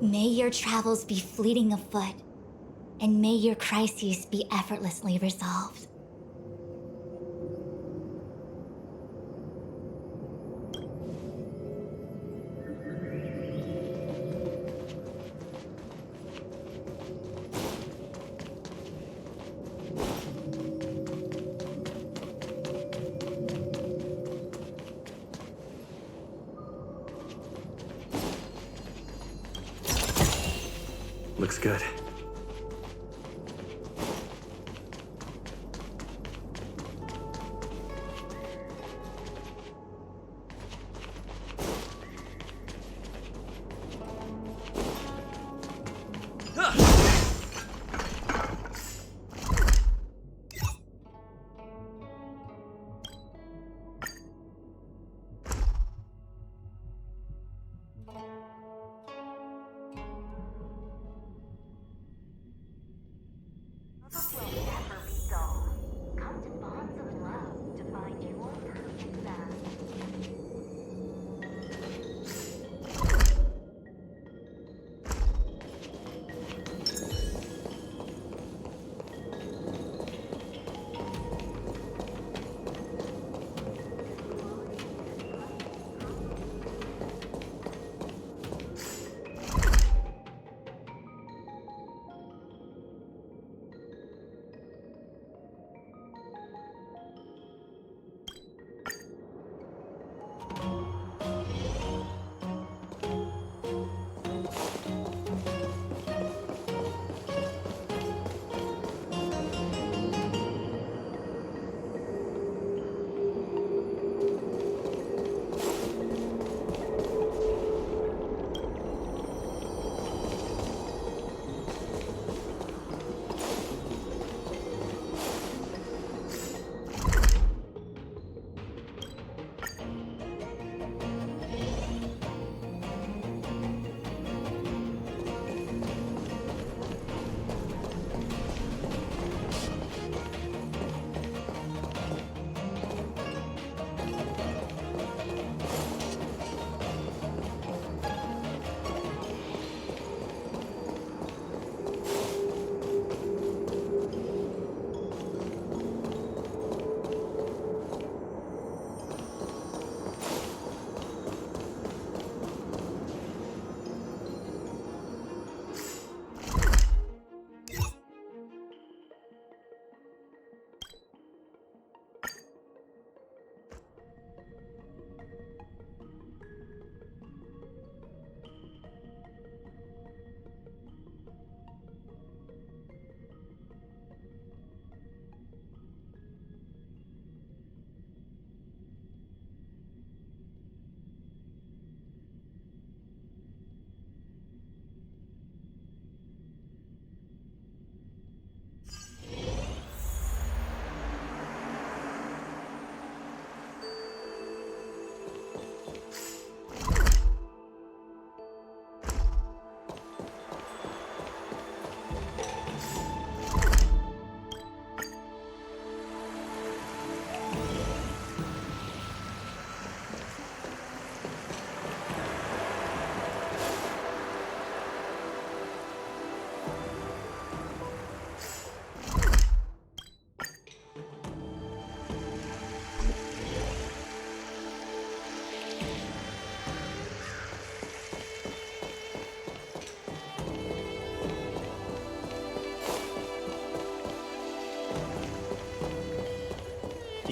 May your travels be fleeting of foot, and may your crises be effortlessly resolved. Looks good.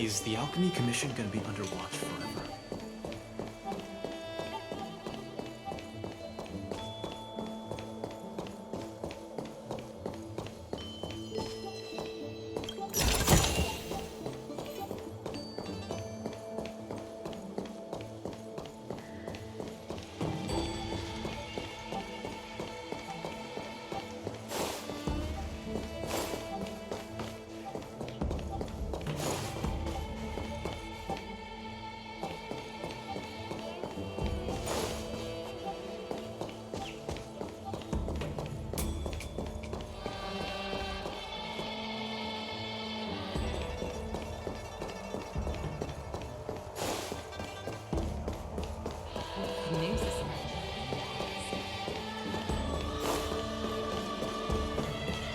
Is the Alchemy Commission gonna be under watch forever?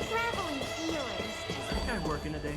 Traveling healers. Is that guy working today?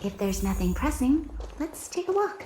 If there's nothing pressing, let's take a walk.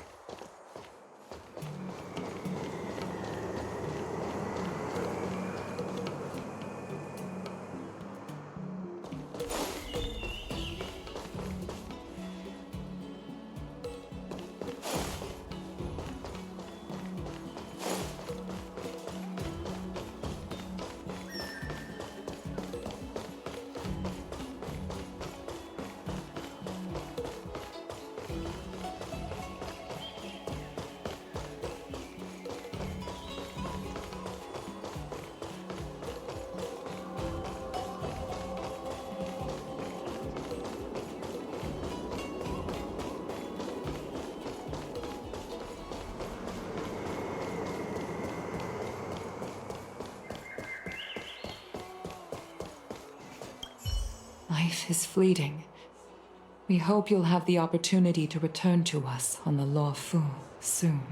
Life is fleeting. We hope you'll have the opportunity to return to us on the Law Fu soon.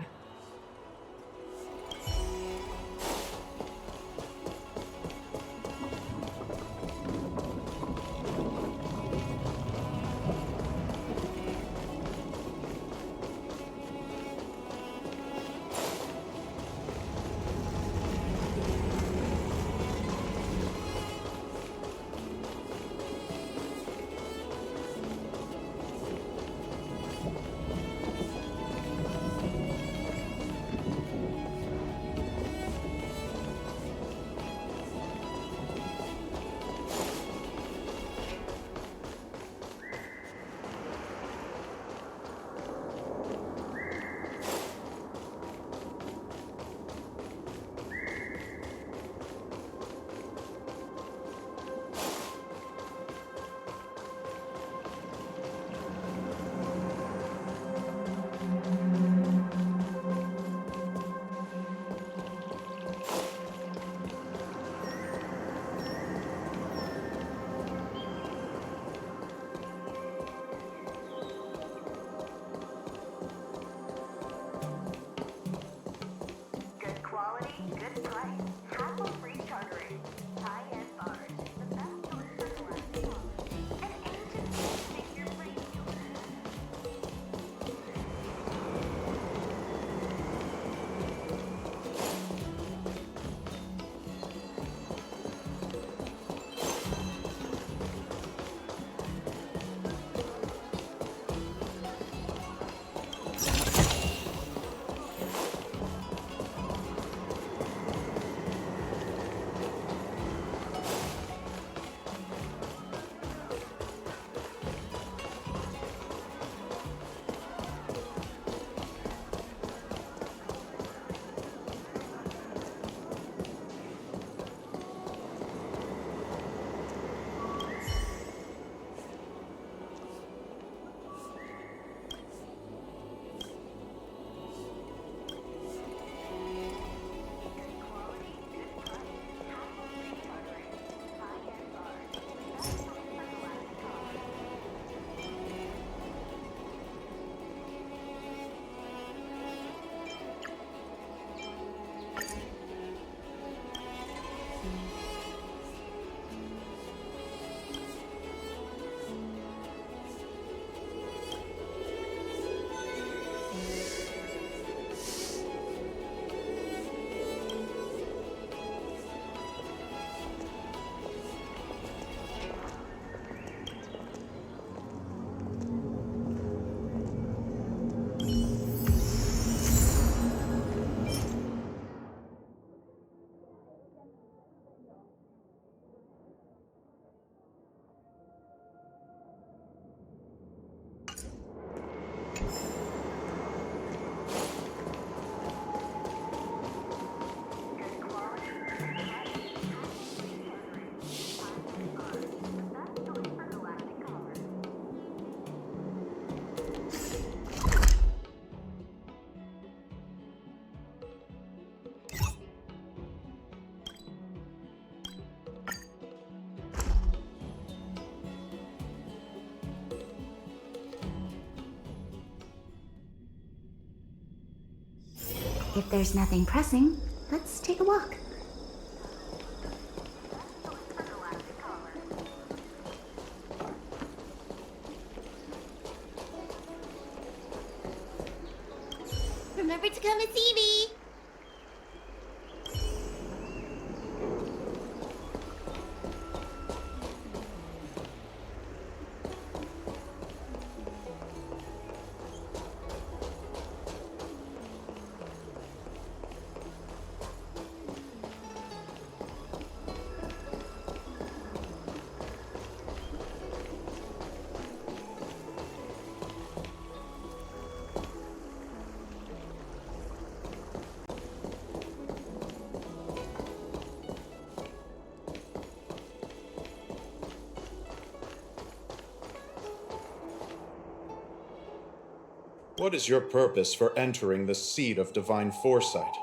quality, good price, hassle-free chartering. High-end barge, the best choice for galactic commerce. An ancient figure brings you. If there's nothing pressing, let's take a walk. Remember to come and see me! What is your purpose for entering the seat of divine foresight?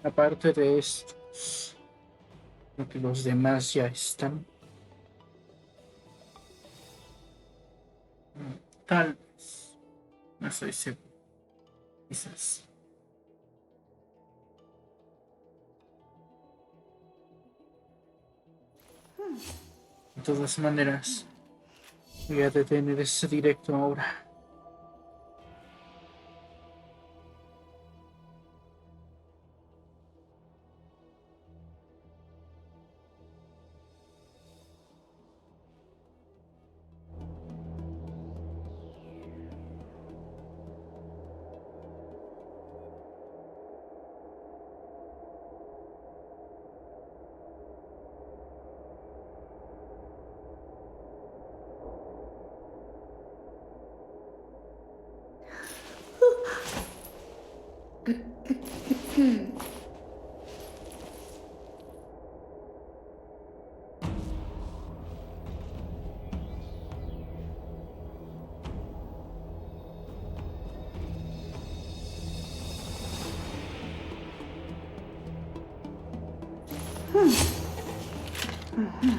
Aparte de esto, creo que los demás ya están. Tal vez. No estoy seguro. Quizás. De todas maneras, voy a detener ese directo ahora. Hmm.